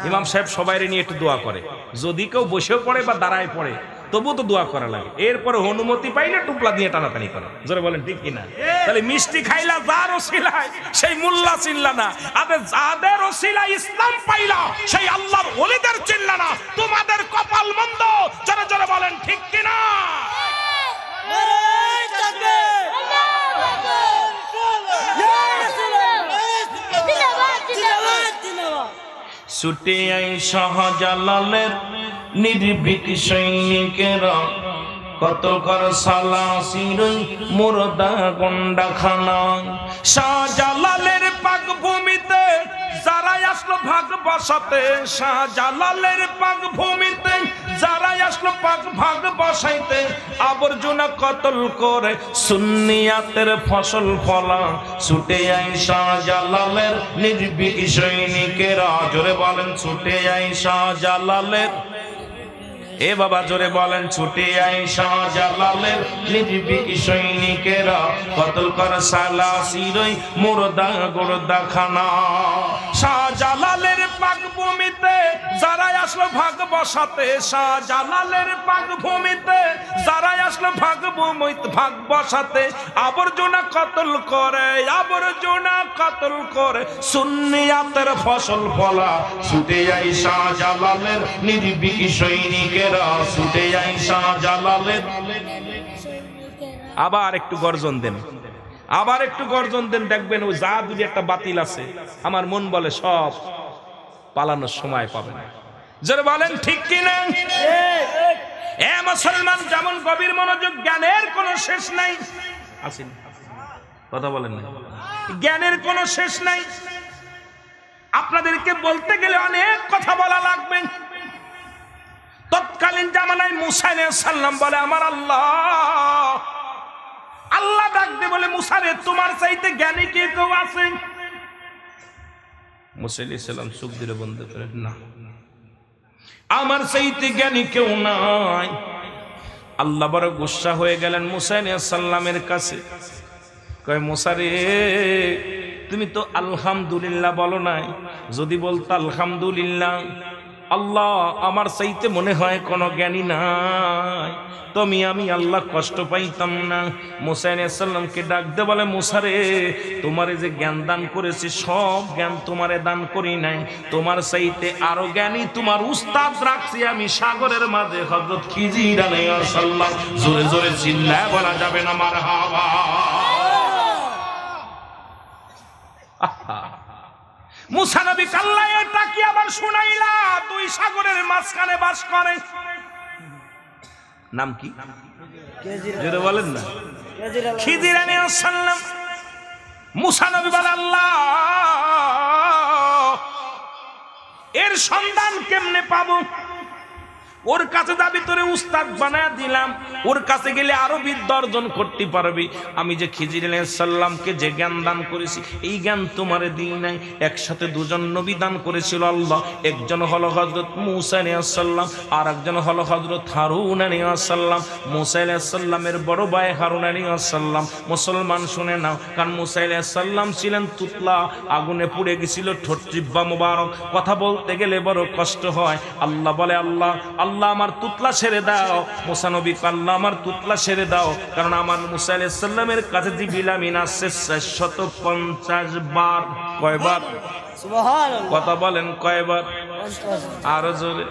ইমাম সাহেব সবাই নিয়ে একটু দোয়া করে। যদি কেউ বসেও পড়ে বা দাঁড়ায় পড়ে, তবু তো দোয়া করা লাগে। এরপরে অনুমতি পাইলে টুপলা দিয়ে টানাটানি করা। জোরে বলেন ঠিক কিনা? তাহলে মিষ্টি খাইলা যার ওসিলায় সেই মোল্লা চিনলা না, আদের যাদের ওসিলায় ইসলাম পাইলা সেই আল্লাহর ওলিদের চিনলা না, তোমাদের কপাল মন্দ। জোরে জোরে বলেন ঠিক কিনা? ছুটে আই শাহজালালের নির্ভীক সৈনিকেরা, কত কর সালাসিরই মুর্দা গন্ডাখানা। শাহজালালের পাক ভূমিতে যারাই আসলো ভাগ বসাতে, শাহজালালের পাক ভূমিতে যারাই আসলো পাক ভাগ বসাইতে, আবর্জনা কতল করে সুন্নিয়াতের ফসল ফলা। ছুটে আই শাহজালালের নির্ভীক সৈনিকেরা। জোরে বলেন ছুটে আই শাহজালালের, এ বাবা জোরে বলেন ছুটে আই শাহজালালের নির্ভীক সৈনিকেরা, কতল কর সালাসিরই মুর্দা গোর্দা খানা। শাহজালালের পাক ভূমিতে যারাই আসলো ভাগ বসাতে, শাহজালালের পাক ভূমিতে যারাই আসলো ভাগ বসাতে, আবর্জনা কতল করে, আবর্জনা কতল করে সুন্নিয়াতের ফসল ফলা। ছুটে আই শাহজালালের নির্ভীক সৈনিকেরা, ছুটে আই শাহজালালের। আবার একটু গর্জন দেন, আবার একটু গর্জন দেন, দেখবেন ওই যা দুই একটা বাতিল আছে আমার মন বলে সব পালানোর সময় পাবে না। জোরে বলেন ঠিক কিনা? এ মুসলমান, যেমন গভীর মনোযোগ, জ্ঞানের কোনো শেষ নাই। আসেন কথা বলেন না, জ্ঞানের কোনো শেষ নাই। আপনাদেরকে বলতে গেলে অনেক কথা বলা লাগবে। তৎকালীন জামানায় মুসা আলাইহিস সালাম বলে আমার আল্লাহ, আল্লাহ ডাকতে বলে মুসা রে তোমার চাইতে জ্ঞানী কে কেউ আছে? মুসা আলাইহিস সালাম চোখ দিলে বন্ধ করে, না আমার চাইতে জ্ঞানী কেউ নাই। আল্লাহ বড় গুসা হয়ে গেলেন মুসা আলাইহিস সালামের কাছে, কয় মুসা রে তুমি তো আলহামদুলিল্লাহ বলো নাই, যদি বলতো আলহামদুলিল্লাহ আল্লাহ আমার চাইতে মনে হয় কোনো জ্ঞানী নাই, আমি আল্লাহ কষ্ট পাইতাম না। মুসা আলাইহিস সালামকে ডাক দে বলে মুসা রে তোমারে যে জ্ঞান দান করেছি সব জ্ঞান তোমারে দান করি নাই, তোমার চাইতে আরো জ্ঞানী তোমার উস্তাদ রাখছি আমি সাগরের মাঝে, হযরত খিজির আলাইহিস সালাম। জোরে জোরে চিল্লায় বলা যাবে না মারহাবা? মুসা নবী কাল্লায় তাকিয়ে আবার শুনাইলা দুই সাগরের মাঝখানে বাস করে। নাম কি? যেটা বলেন না, খিজির আলাইহিস সালাম। মুসা নবী বলে আল্লাহ এর সন্ধান কেমনে পাবো? ওর কাছে যাবি, তোরে উস্তাদ বানায় দিলাম, ওর কাছে গেলে আরো বিদ্যা অর্জন করতে পারবি। আমি যে খিজির আলাইহিস সালামকে যে জ্ঞান দান করেছি এই জ্ঞান তোমারে দিই নাই। একসাথে দুজন নবী দান করেছিল আল্লাহ, একজন হলো হযরত মুসা আলাইহিস সালাম আর একজন হলো হযরত হারুন আলাইহিস সালাম। মুসা আলাইহিস সালামের বড় ভাই হারুন আলাইহিস সালাম। মুসলমান শুনে নাও, কারণ মুসা আলাইহিস সালাম ছিলেন তুতলা, আগুনে পুড়ে গেছিল ঠোঁট জিহ্বা মোবারক, কথা বলতে গেলে বড় কষ্ট হয়। আল্লাহ বলে আল্লাহ আল্লাহ আমার তুতলা ছেড়ে দাও। মুসা নবী আল্লাহ আমার তুতলা ছেড়ে দাও, কারণ আমার মুসা আলাইহিস সালামের কাছে জিবরিল আমিন আসছে 450 বার। কয়বার? সুবহানাল্লাহ। কথা বলেন কয়বার? আরো জোরে,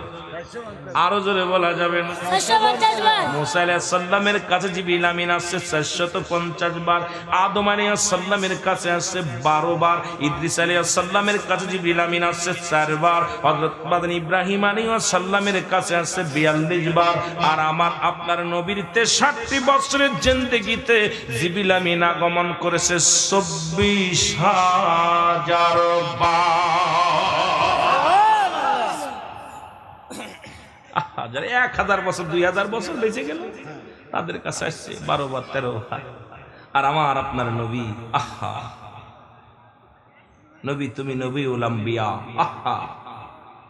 আরো জোরে বলা যাবে না? 450 বার। মুসা আলাইহিস সালামের কাছে জিবরিল আমিন আসছে 450 বার। আদম আলাইহিস সালামের কাছে আসছে 12 বার। ইদ্রিস আলাইহিস সালামের কাছে জিবরিল আমিন আসছে 4 বার। হযরত বাদন ইব্রাহিম আলাইহিস সালামের কাছে আসছে 42 বার। আর আমার আপনার নবীর 63 বছরের জিন্দেগিতে জিবরিল আমিন আগমন করেছে 24,000 বার। 1000 বছর 2000 বছর বেঁচে গেল, তাদের কাছে আসছে 12 বার 13 বার। আর আমার আপনার নবী, আহা নবী তুমি নবী উল আম্বিয়া, আহা।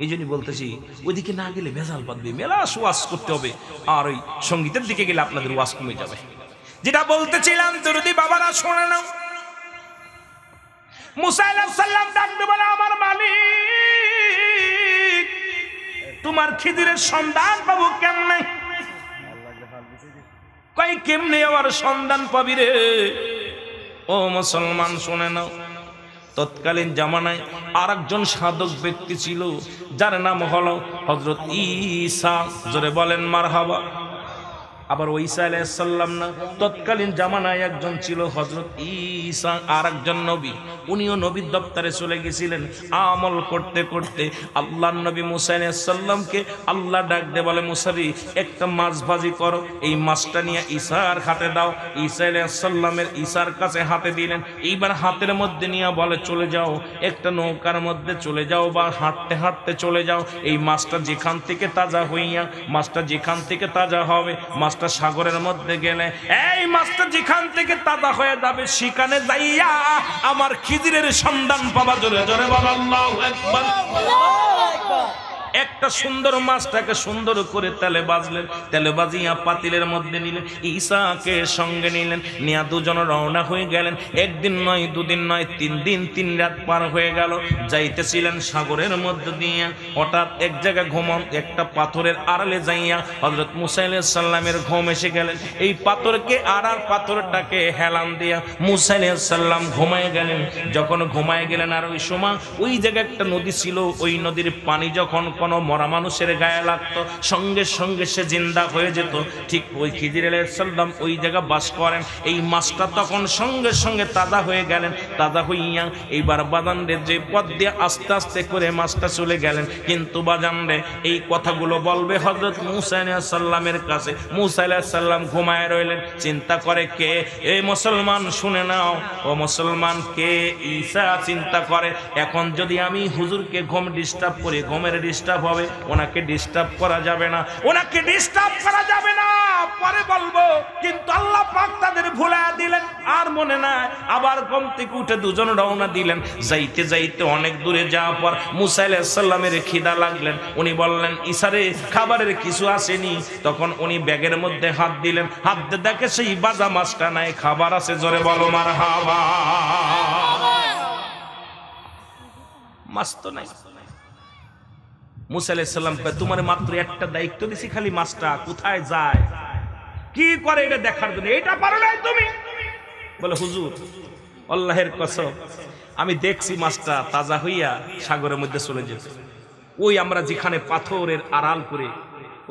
এই জন্যই বলতেছি ওইদিকে না গেলে ভেজাল বাঁধবে, মেলা ওয়াজ করতে হবে, আর ওই সঙ্গীতের দিকে গেলে আপনাদের ওয়াজ কমে যাবে। যেটা বলতেছিলাম দরদি বাবারা শোনে নাও। মুসা আলাইহিস সালাম ডাকতে বলে আমার মালিক তোমার খিজিরের সন্ধান পাবো কেমনে? কয় কেমনে আবার সন্ধান পাবি রে? ও মুসলমান শুনে নাও, তৎকালীন জামানায় আর একজন সাধক ব্যক্তি ছিল, যার নাম হলো হযরত ঈসা। জোরে বলেন মারহাবা। আবার ওই ঈসা আলাইহিস সালাম না, তৎকালীন জামানায় একজন ছিল হযরত ঈসা, আর একজন নবী। উনিও নবীর দপ্তরে চলে গেছিলেন। আমল করতে করতে আল্লাহর নবী মুসা আলাইহিস সালামকে আল্লাহ ডাক দে বলে, মুসারি একটা মাছ ভাজি করো, এই মাছটা নিয়ে ঈসার হাতে দাও। ঈসা আলাইহিস সালামের ঈসার কাছে হাতে দিলেন। এইবার হাতের মধ্যে নিয়ে বলে, চলে যাও একটা নৌকার মধ্যে চলে যাও, বা হাঁটতে হাঁটতে চলে যাও। এই মাছটা যেখান থেকে তাজা হইয়া, মাছটা যেখান থেকে তাজা হবে, মাছটা সাগরের মধ্যে গেলে এই মাছটা যেখান থেকে তাজা হয়ে যাবে, সেখানে যাইয়া আমার খিজিরের সন্ধান পাবা। জোরে জোরে বলো আল্লাহু আকবার। একটা সুন্দর মাছটাকে সুন্দর করে তেলে বাজলেন, তেলে বাজিয়া পাতিলের মধ্যে নিলেন, ঈসাকে সঙ্গে নিলেন, নিয়া দুজন রওনা হয়ে গেলেন। একদিন নয়, দুদিন নয়, 3 দিন 3 রাত পার হয়ে গেল। যাইতেছিলেন সাগরের মধ্যে দিয়ে, হঠাৎ এক জায়গায় ঘুমন, একটা পাথরের আড়ালে যাইয়া হযরত মুসা আলাইহিস সালামের ঘুম এসে গেলেন। এই পাথরকে আর পাথরটাকে হেলান দিয়া মুসা আলাইহিস সালাম ঘুমায় গেলেন। যখন ঘুমায় গেলেন, আর ওই সময় ওই জায়গায় একটা নদী ছিল, ওই নদীর পানি যখন কোনো মরা মানুষের গায়ে লাগতো, সঙ্গে সঙ্গে সে জিন্দা হয়ে যেত। ঠিক ওই খিজির আলাইহিস সালাম ওই জায়গা বাস করেন। এই মাছটা তখন সঙ্গে সঙ্গে তাজা হয়ে গেলেন। তাজা হইয়া এইবার বাজান রে যে পথ দিয়ে আস্তে আস্তে করে মাছটা চলে গেলেন। কিন্তু বাজান রে এই কথাগুলো বলবে হযরত মুসা আলাইহিস সালামের কাছে। মুসা আলাইহিস সালাম ঘুমায় রইলেন, চিন্তা করে কে? এই মুসলমান শুনে নাও, ও মুসলমান, কে? ঈসা চিন্তা করে, এখন যদি আমি হুজুরকে ঘুম ডিস্টার্ব করি, ঘুমের ডিস্টার্ব হবে, ওনাকে ডিস্টার্ব করা যাবে না, ওনাকে ডিস্টার্ব করা যাবে না, পরে বলবো। কিন্তু আল্লাহ পাক তাদের ভুলায়া দিলেন, আর মনে নাই। আবার ঘুম থেকে উঠে দুজন রওনা দিলেন। যাইতে যাইতে অনেক দূরে যাওয়ার পর মুসা আলাইহিস সালামের খিদা লাগলেন। উনি বললেন, ঈসারে খাবারের কিছু আসেনি? তখন উনি ব্যাগের মধ্যে হাত দিলেন, হাত দিয়ে দেখে সেই বাজা মাছটা নাই, খাবার আছে। জোরে বলো মারহাবা। মাছ তো নাই। মুসা আলাইহিস সালাম কয়, তোমার মাত্র একটা দায়িত্ব দিছি, খালি মাছটা কোথায় যায়, কি করে এটা দেখার জন্য, এটা পারো না তুমি? বলে, হুজুর আল্লাহর কসম, আমি দেখছি মাছটা তাজা হইয়া সাগরের মধ্যে চলে যেতে। ওই আমরা যেখানে পাথরের আড়াল করে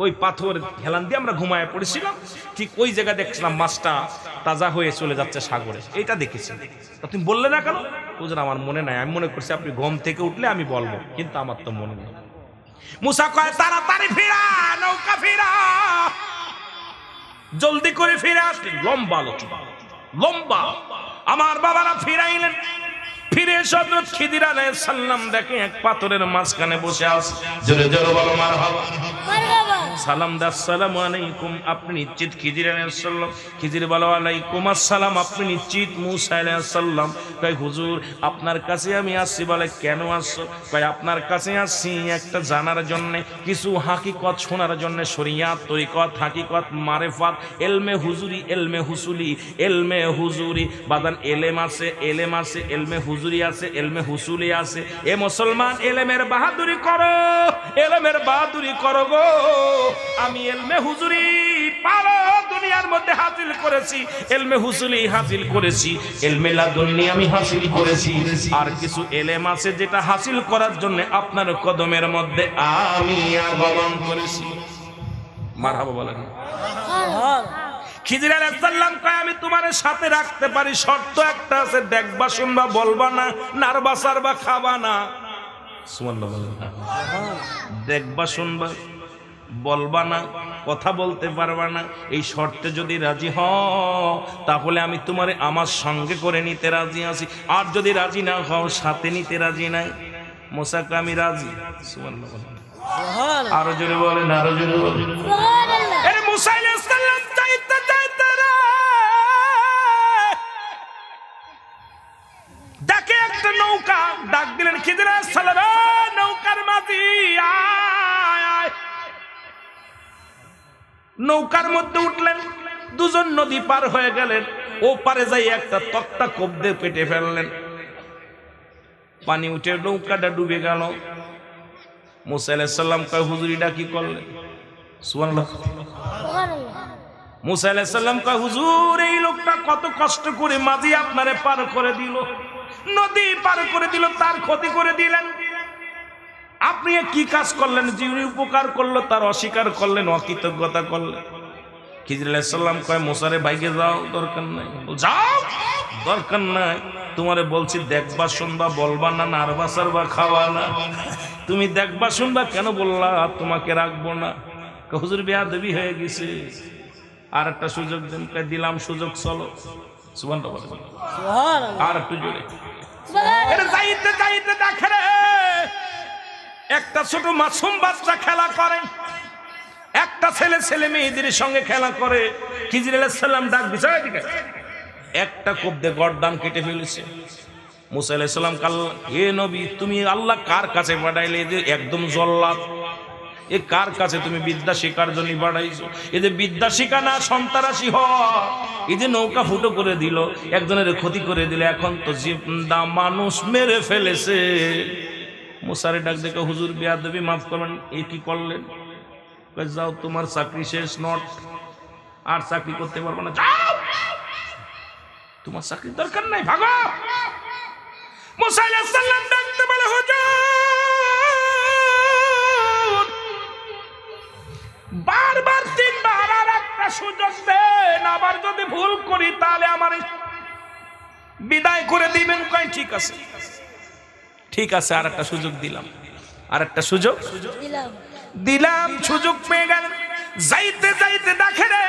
ওই পাথর হেলান দিয়ে আমরা ঘুমায় পড়েছিলাম, ঠিক ওই জায়গা দেখছিলাম মাছটা তাজা হয়ে চলে যাচ্ছে সাগরে। এটা দেখেছি। তুমি বললে না কেন? হুজুর আমার মনে নাই, আমি মনে করছি আপনি ঘুম থেকে উঠলে আমি বলবো, কিন্তু আমার তো মনে নেই। মুসা কয়, তাড়াতাড়ি ফিরা, নৌকা ফিরা, জলদি করে ফিরে আসলেন। লম্বা লোচনা, লম্বা। আমার বাবারা ফিরাইলেন। ফিরে এসে হযরত খিজির আলাইহিস সালাম দেখে এক পাথরের মাঝখানে বসে আছে। জোরে জোরে বলো মারহাবা। সালাম দা, আসসালামু আলাইকুম, আপনি নিশ্চিত খিজির আলাইহিস সালাম? খিজির বলো, আলাইকুম আসসালাম, আপনি নিশ্চিত মুসা আলাইহিস সালাম? কয়, হুজুর আপনার কাছে আমি আসছি। বলে, কেন আসছো? কয়, আপনার কাছে আসছি একটা জানার জন্য, কিছু হাকিকত শোনার জন্য, শরিয়াত, তরিকত, হাকিকত, মারিফাত, এলমে হুজুরি, এলমে হুসুলি, এলমে হুজুরি। বাদান এলেম আছে, এলেম আছে, এলমে হুজুরি আছে, এলমে হুসুলি আছে। এ মুসলমান, এলেমের বাহাদুরি করো, এলেমের বাহাদুরি করো গো। আমি এলমে হুজুরি পারো দুনিয়ার মধ্যে হাসিল করেছি, এলমে হুসুলি হাসিল করেছি, এলমে লাদুন্নি আমি হাসিল করেছি। আর কিছু এলেম আছে যেটা হাসিল করার জন্য আপনার কদমের মধ্যে আমি আগমন করেছি। মারহাবা বলেন। খিজির আলাইহিস সালাম কয়, আমি তোমার সাথে রাখতে পারি, শর্ত একটা আছে, দেখবা, শুনবা, বলবা না, নারবা সারবা, খাবা না। সুবহানাল্লাহ বলেন। দেখবা, শুনবা, বলবা না, কথা বলতে পারবা না, এই শর্তে যদি রাজি হও তাহলে আমি তোমারে আমার সঙ্গে করে নিতে রাজি আছি। আর যদি রাজি না হও, সাথে নিতে রাজি নাই। মুসা কয়, আমি রাজি। সুবহানাল্লাহ বলেন। আরো জোরে বলেন, আরো জোরে বলেন। আরে মুসা আলাইহিস সালাম যাইতে যাইতে রে দেখে একটা নৌকা, ডাক দিলেন খিজির আলাইহিস সালাম, নৌকার মাঝি আয় আয়। নৌকার মধ্যে উঠলেন, দুজন নদী পার হয়ে গেলেন। ও পারে যাই একটা তক্তা কোপ দিয়ে পেটে ফেললেন। পানি উঠে নৌকাটা ডুবে গেল। মুসা আলাইহিস সালাম কয়, হুজুরিটা কি করলেন? সুবহানাল্লাহ। মুসা আলাইহিস সালাম কয় হুজুর এই লোকটা কত কষ্ট করে মাঝি আপনারে পার করে দিল, নদী পার করে দিল, তার ক্ষতি করে দিলেন, আপনি কি কাজ করলেন? যিনি উপকার করলো তার অস্বীকার করলেন, অকৃতজ্ঞতা করলেন। খিজির আলাইহিস সালাম কয় মুসারে ভাইকে যাও, দরকার নাই। যাও, দরকার নাই, তোমারে বলছি দেখবা শুনবা, বলবা না নারবা সারবা খাওয়া না। তুমি দেখবা শুনবা কেন বললা তোমাকে রাখবো না? হুজুর বেয়াদবি হয়ে গেছে, আর একটা সুযোগ দেন। দিলাম সুযোগ, চলো। সুবহানাল্লাহ, আর একটু জোরে। যাইতে যাইতে দেখে একটা ছোট মাসুম বাচ্চা খেলা করে, একটা ছেলে ছেলে মেয়েদের সঙ্গে খেলা করে। খিজির আলাইহিস সালাম ডাক দিছে, একটা কোপ দিয়ে গর্দান কেটে ফেলেছে। মুসা আলাইহিস সালাম কাল, হে নবী, তুমি আল্লাহ কার কাছে পাঠাইলে? যে একদম জল্লাদ, এ কার কাছে তুমি বিদ্যা শেখার জন্য পাঠাইছো? এই যে বিদ্যা শিখা না, সন্ত্রাসী হওয়া। এই যে নৌকা ফুটো করে দিল, একজনের ক্ষতি করে দিল, এখন তো জিন্দা মানুষ মেরে ফেলেছে। মুসারে ডাক দেখে, হুজুর বেয়াদবি মাফ করবেন, এই কি করলেন? যাও, তোমার চাকরি শেষ, নট, আর চাকরি করতে পারবো না, যাও, তোমার চাকরির দরকার নাই, ভাগো। মুসা আলাইহিস সালাম ডাকতে বলে, হুজুর বারবার তিনবার আর একটা সুযোগ দেন, আবার যদি ভুল করি তাহলে আমার বিদায় করে দিবেন। কয় ঠিক আছে, ঠিক আছে, আর একটা সুযোগ দিলাম, আর একটা সুযোগ দিলাম। সুযোগ পেয়ে গেলেন। যাইতে যাইতে দেখে রে,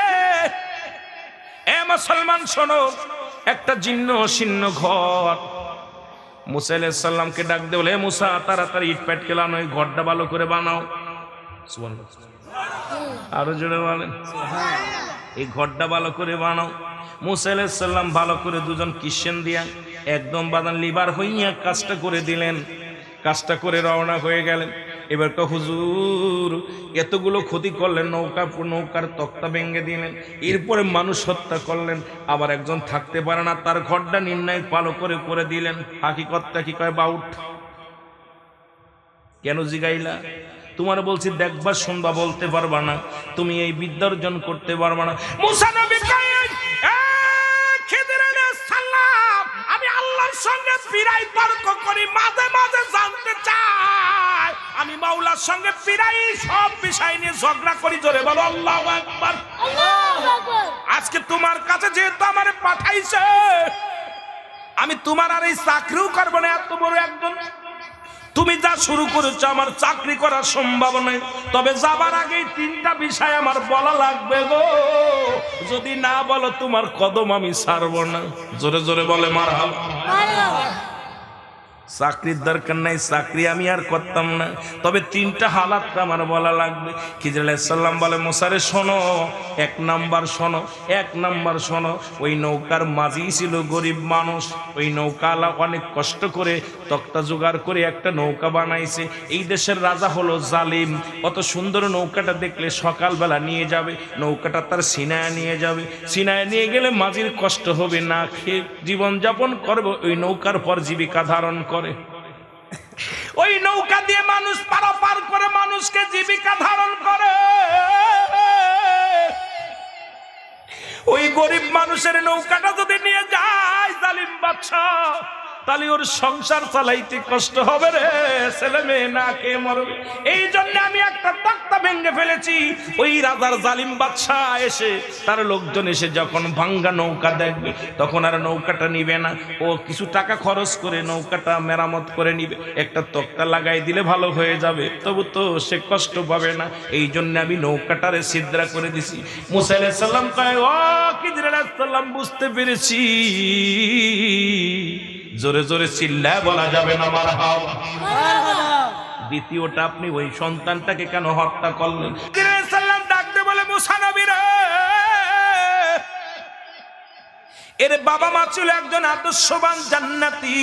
এ মুসলমান শোনো, একটা জীর্ণ শীর্ণ ঘর। মুসা আলাইহিস সালামকে ডাক দে, বলে মুসা তাড়াতাড়ি ইট পাট কেলানো, ওই ঘরটা ভালো করে বানাও। সুবহানাল্লাহ, আরো জোরে বলেন, এই ঘরটা ভালো করে বানাও। মুসা আলাইহিস সালাম ভালো করে দুজন কিসেন দিয়া একদম বাদান লিবার হইয়া কাজটা করে দিলেন। কাজটা করে রওনা হয়ে গেলেন। এবার তো হুজুর এতগুলো ক্ষতি করলেন, নৌকার তক্তা ভেঙে দিলেন, এরপরে মানুষ হত্যা করলেন, আবার একজন থাকতে পারে না, তার ঘরটা নির্ণয় ভালো করে করে দিলেন। হাকিকতটা কি কয় বাউট? কেন জিগাইলা? তোমার বলছি দেখবা শুনবা, বলতে পারবা না, তুমি এই বিদ্যা অর্জন করতে পারবা না। মুসা নবী কয়, খিজির আলাইহিস সালাম, আমি আল্লাহর সঙ্গে প্রায় তর্ক করি, মাঝে মাঝে জানতে চাই, আমি মাওলার সঙ্গে প্রায় সব বিষয় নিয়ে ঝগড়া করি। জোরে বলো আল্লাহু আকবার। আজকে তোমার কাছে যেহেতু আমারে পাঠাইছে, আমি তোমার আর এই চাকরিও করবো না। এত বড় একজন, তুমি যা শুরু করেছো আমার চাকরি করা সম্ভব নয়, তবে যাবার আগে তিনটা বিষয় আমার বলা লাগবে গো। যদি না বলো তোমার কদম আমি ছাড়বো না। জোরে জোরে বলে মারহাবা। চাকরির দরকার নাই, চাকরি আমি আর করতাম না, তবে তিনটা হালাত আমার বলা লাগবে। খিজির আলাইহিস সালাম বলে, মুসারে শোনো, এক নাম্বার শোনো, এক নাম্বার শোনো, ওই নৌকার মাঝি ছিল গরিব মানুষ। ওই নৌকাওয়ালা অনেক কষ্ট করে তক্তা জোগাড় করে একটা নৌকা বানাইছে। এই দেশের রাজা হলো জালিম, অত সুন্দর নৌকাটা দেখলে সকালবেলা নিয়ে যাবে, নৌকাটা তার সিনায় নিয়ে যাবে, সিনায় নিয়ে গেলে মাঝির কষ্ট হবে, না খেয়ে জীবনযাপন করবে, ওই নৌকার পর জীবিকা ধারণ করে। ওই নৌকা দিয়ে মানুষ পারাপার করে মানুষকে জীবিকা ধারণ করে। ওই গরিব মানুষের নৌকাটা যদি নিয়ে যায় জালিম বাদশা, তাহলে ওর সংসার চালাইতে কষ্ট হবে রে, ছেলে মেয়ে না খেয়ে মরবে। এই জন্য আমি একটা তক্তা ভেঙে ফেলেছি। ওই রাজার জালিম বাদশা এসে, তার লোকজন এসে যখন ভাঙ্গা নৌকা দেখবে, তখন আর নৌকাটা নিবে না, ও কিছু টাকা খরচ করে নৌকাটা মেরামত করে নিবে, একটা তক্তা লাগাই দিলে ভালো হয়ে যাবে, তবু তো সে কষ্ট পাবে না। এই জন্য আমি নৌকাটারে ছিদ্রা করে দিছি। মুসা আলাইহিস সালাম কয়, ও খিজির আলাইহিস সালাম, বুঝতে পেরেছি। জোরে জোরে চিল্লায় বলা যাবে না মারহাবা। দ্বিতীয়টা, আপনি ওই সন্তানটাকে কেন হত্যা করলেন? সাল্লাম ডাকতে বলে, মুসা নবী রে, এর বাবা মা ছিল একজন আদর্শবান জান্নাতি,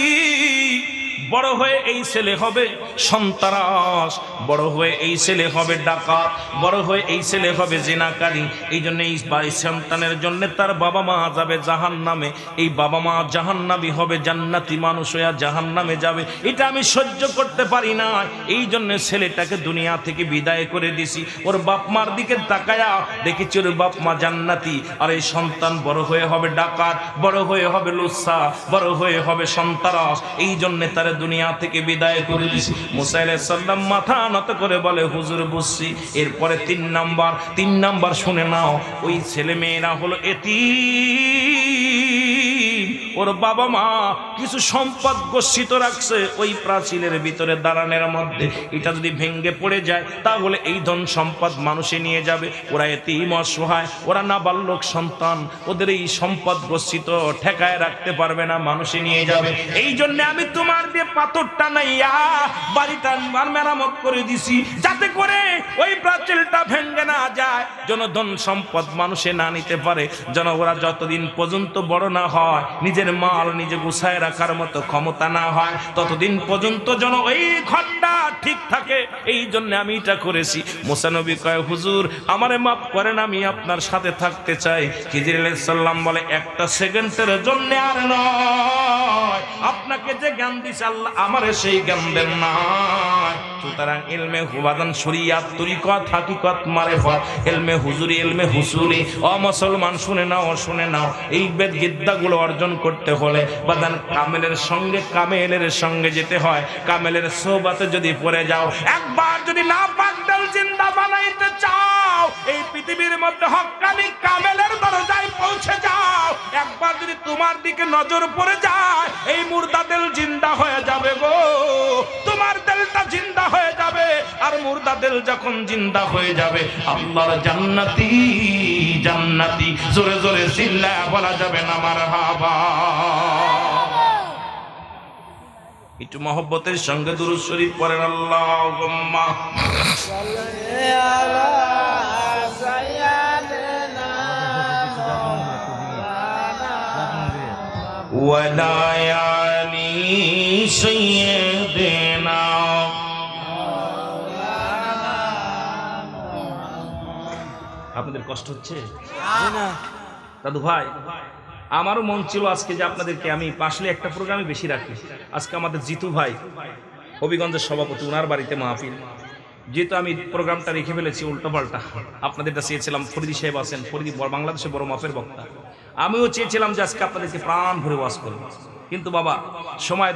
বড় হয়ে এই ছেলে হবে সন্ত্রাস, বড় হয়ে এই ছেলে হবে ডাকাত, বড় হয়ে এই ছেলে হবে জিনাকারী। এই জন্য এই সন্তানের জন্য তার বাবা মা যাবে জাহান্নামে, এই বাবা মা জাহান্নামী হবে, জান্নাতি মানুষ হয়ে জাহান্নামে যাবে। এটা আমি সহ্য করতে পারি না, এই জন্য ছেলেটাকে দুনিয়া থেকে বিদায় করে দিছি। ওর বাপ মার দিকে তাকায়া দেখেছি ওর বাপ মা জান্নাতি, আর এই সন্তান বড় হয়ে হবে ডাকাত, বড় হয়ে হবে লুচ্ছা, বড় হয়ে হবে সন্ত্রাস। এই জন্য তার দুনিয়া থেকে বিদায় করে দিছি। মুসা আলাইহিস সালাম মাথা নত করে বলে, হুজুর বুঝছি। এরপরে তিন নাম্বার শুনে নাও, ওই ছেলে মেয়েরা হলো এতিম, ওর বাবা মা কিছু সম্পদ গচ্ছিত রাখছে ওই প্রাচীরের ভিতরে দালানের মধ্যে। এটা যদি ভেঙ্গে পড়ে যায় তাহলে এই ধন সম্পদ মানুষে নিয়ে যাবে। ওরা এতিম অসহায়, ওরা নাবালক সন্তান, ওদের এই সম্পদ গচ্ছিত ঠেকায় রাখতে পারবে না, মানুষে নিয়ে যাবে। এই জন্য আমি তোমার দিয়ে পাথরটা নাইয়া বাড়িটা মেরামত করে দিছি, যাতে করে ওই প্রাচীরটা ভেঙ্গে না যায়, যেন ধন সম্পদ মানুষে না নিতে পারে, যেন ওরা যতদিন পর্যন্ত বড় না হয়, নিজের মাল নিজে গুছায় রাখার মতো ক্ষমতা না হয়, ততদিন পর্যন্ত যেন ওই ঘরটা ঠিক থাকে। এই জন্য আমি এটা করেছি। মুসা নবী কয়, হুজুর আমারে মাফ করেন, আমি আপনার সাথে থাকতে চাই। খিজির আলাইহিস সালাম বলে, একটা সেকেন্ডের জন্য আর নয়, আপনাকে যে জ্ঞান দিছে আল্লাহ আমারে সেই জ্ঞান দেন না। সুতরাং ইলমে হুবাদান শরিয়াত তরিকত হাকিকত মারিফত ইলমে হুজুরি ইলমে হুসুলি, ও মুসলমান শুনে নাও, এই বেদ বিদ্যাগুলো অর্জন করতে হলে বাদান কামেলের সঙ্গে যেতে হয়। কামেলের সোহবতে যদি পড়ে যাও, একবার যদি না পাকদাল জিন্দা বানাইতে চাও, এই পৃথিবীর মধ্যে হক্কানি কামেলের দরজায় পৌঁছে যাও, একবার যদি তোমার দিকে নজর পড়ে যায়, এই মুর্দা দিল জিন্দা হয়ে যাবে গো, তোমার দিলটা জিন্দা হয়ে যাবে। আর মুর্দা দিল যখন জিন্দা হয়ে যাবে, আল্লাহর জান্নাতি জোরে জোরে চিল্লায়া বলা যাবে না মারহাবা। একটু মহব্বতের সঙ্গে দুরূদ শরীফ পড়েন, আল্লাহুম্মা সাল্লি আলা সাইয়্যিদিনা ওয়া আলা আলি সাইয়্যিদিনা। আপনাদের কষ্ট হচ্ছে না দাদু ভাই? আমারও মন ছিল আজকে যে আপনাদেরকে আমি আসলে একটা প্রোগ্রামে বেশি রাখি। আজকে আমাদের জিতু ভাই হবিগঞ্জের সভাপতি, ওনার বাড়িতে মাহফিল, যেহেতু আমি প্রোগ্রামটা রেখে ফেলেছি উল্টোপাল্টা। আপনাদেরটা চেয়েছিলাম, ফরিদি সাহেব আছেন, ফরিদি বাংলাদেশে বড় মাপের বক্তা, আমিও চেয়েছিলাম যে আজকে আপনাদেরকে প্রাণ ভরে ওয়াজ করব, কিন্তু বাবা সময়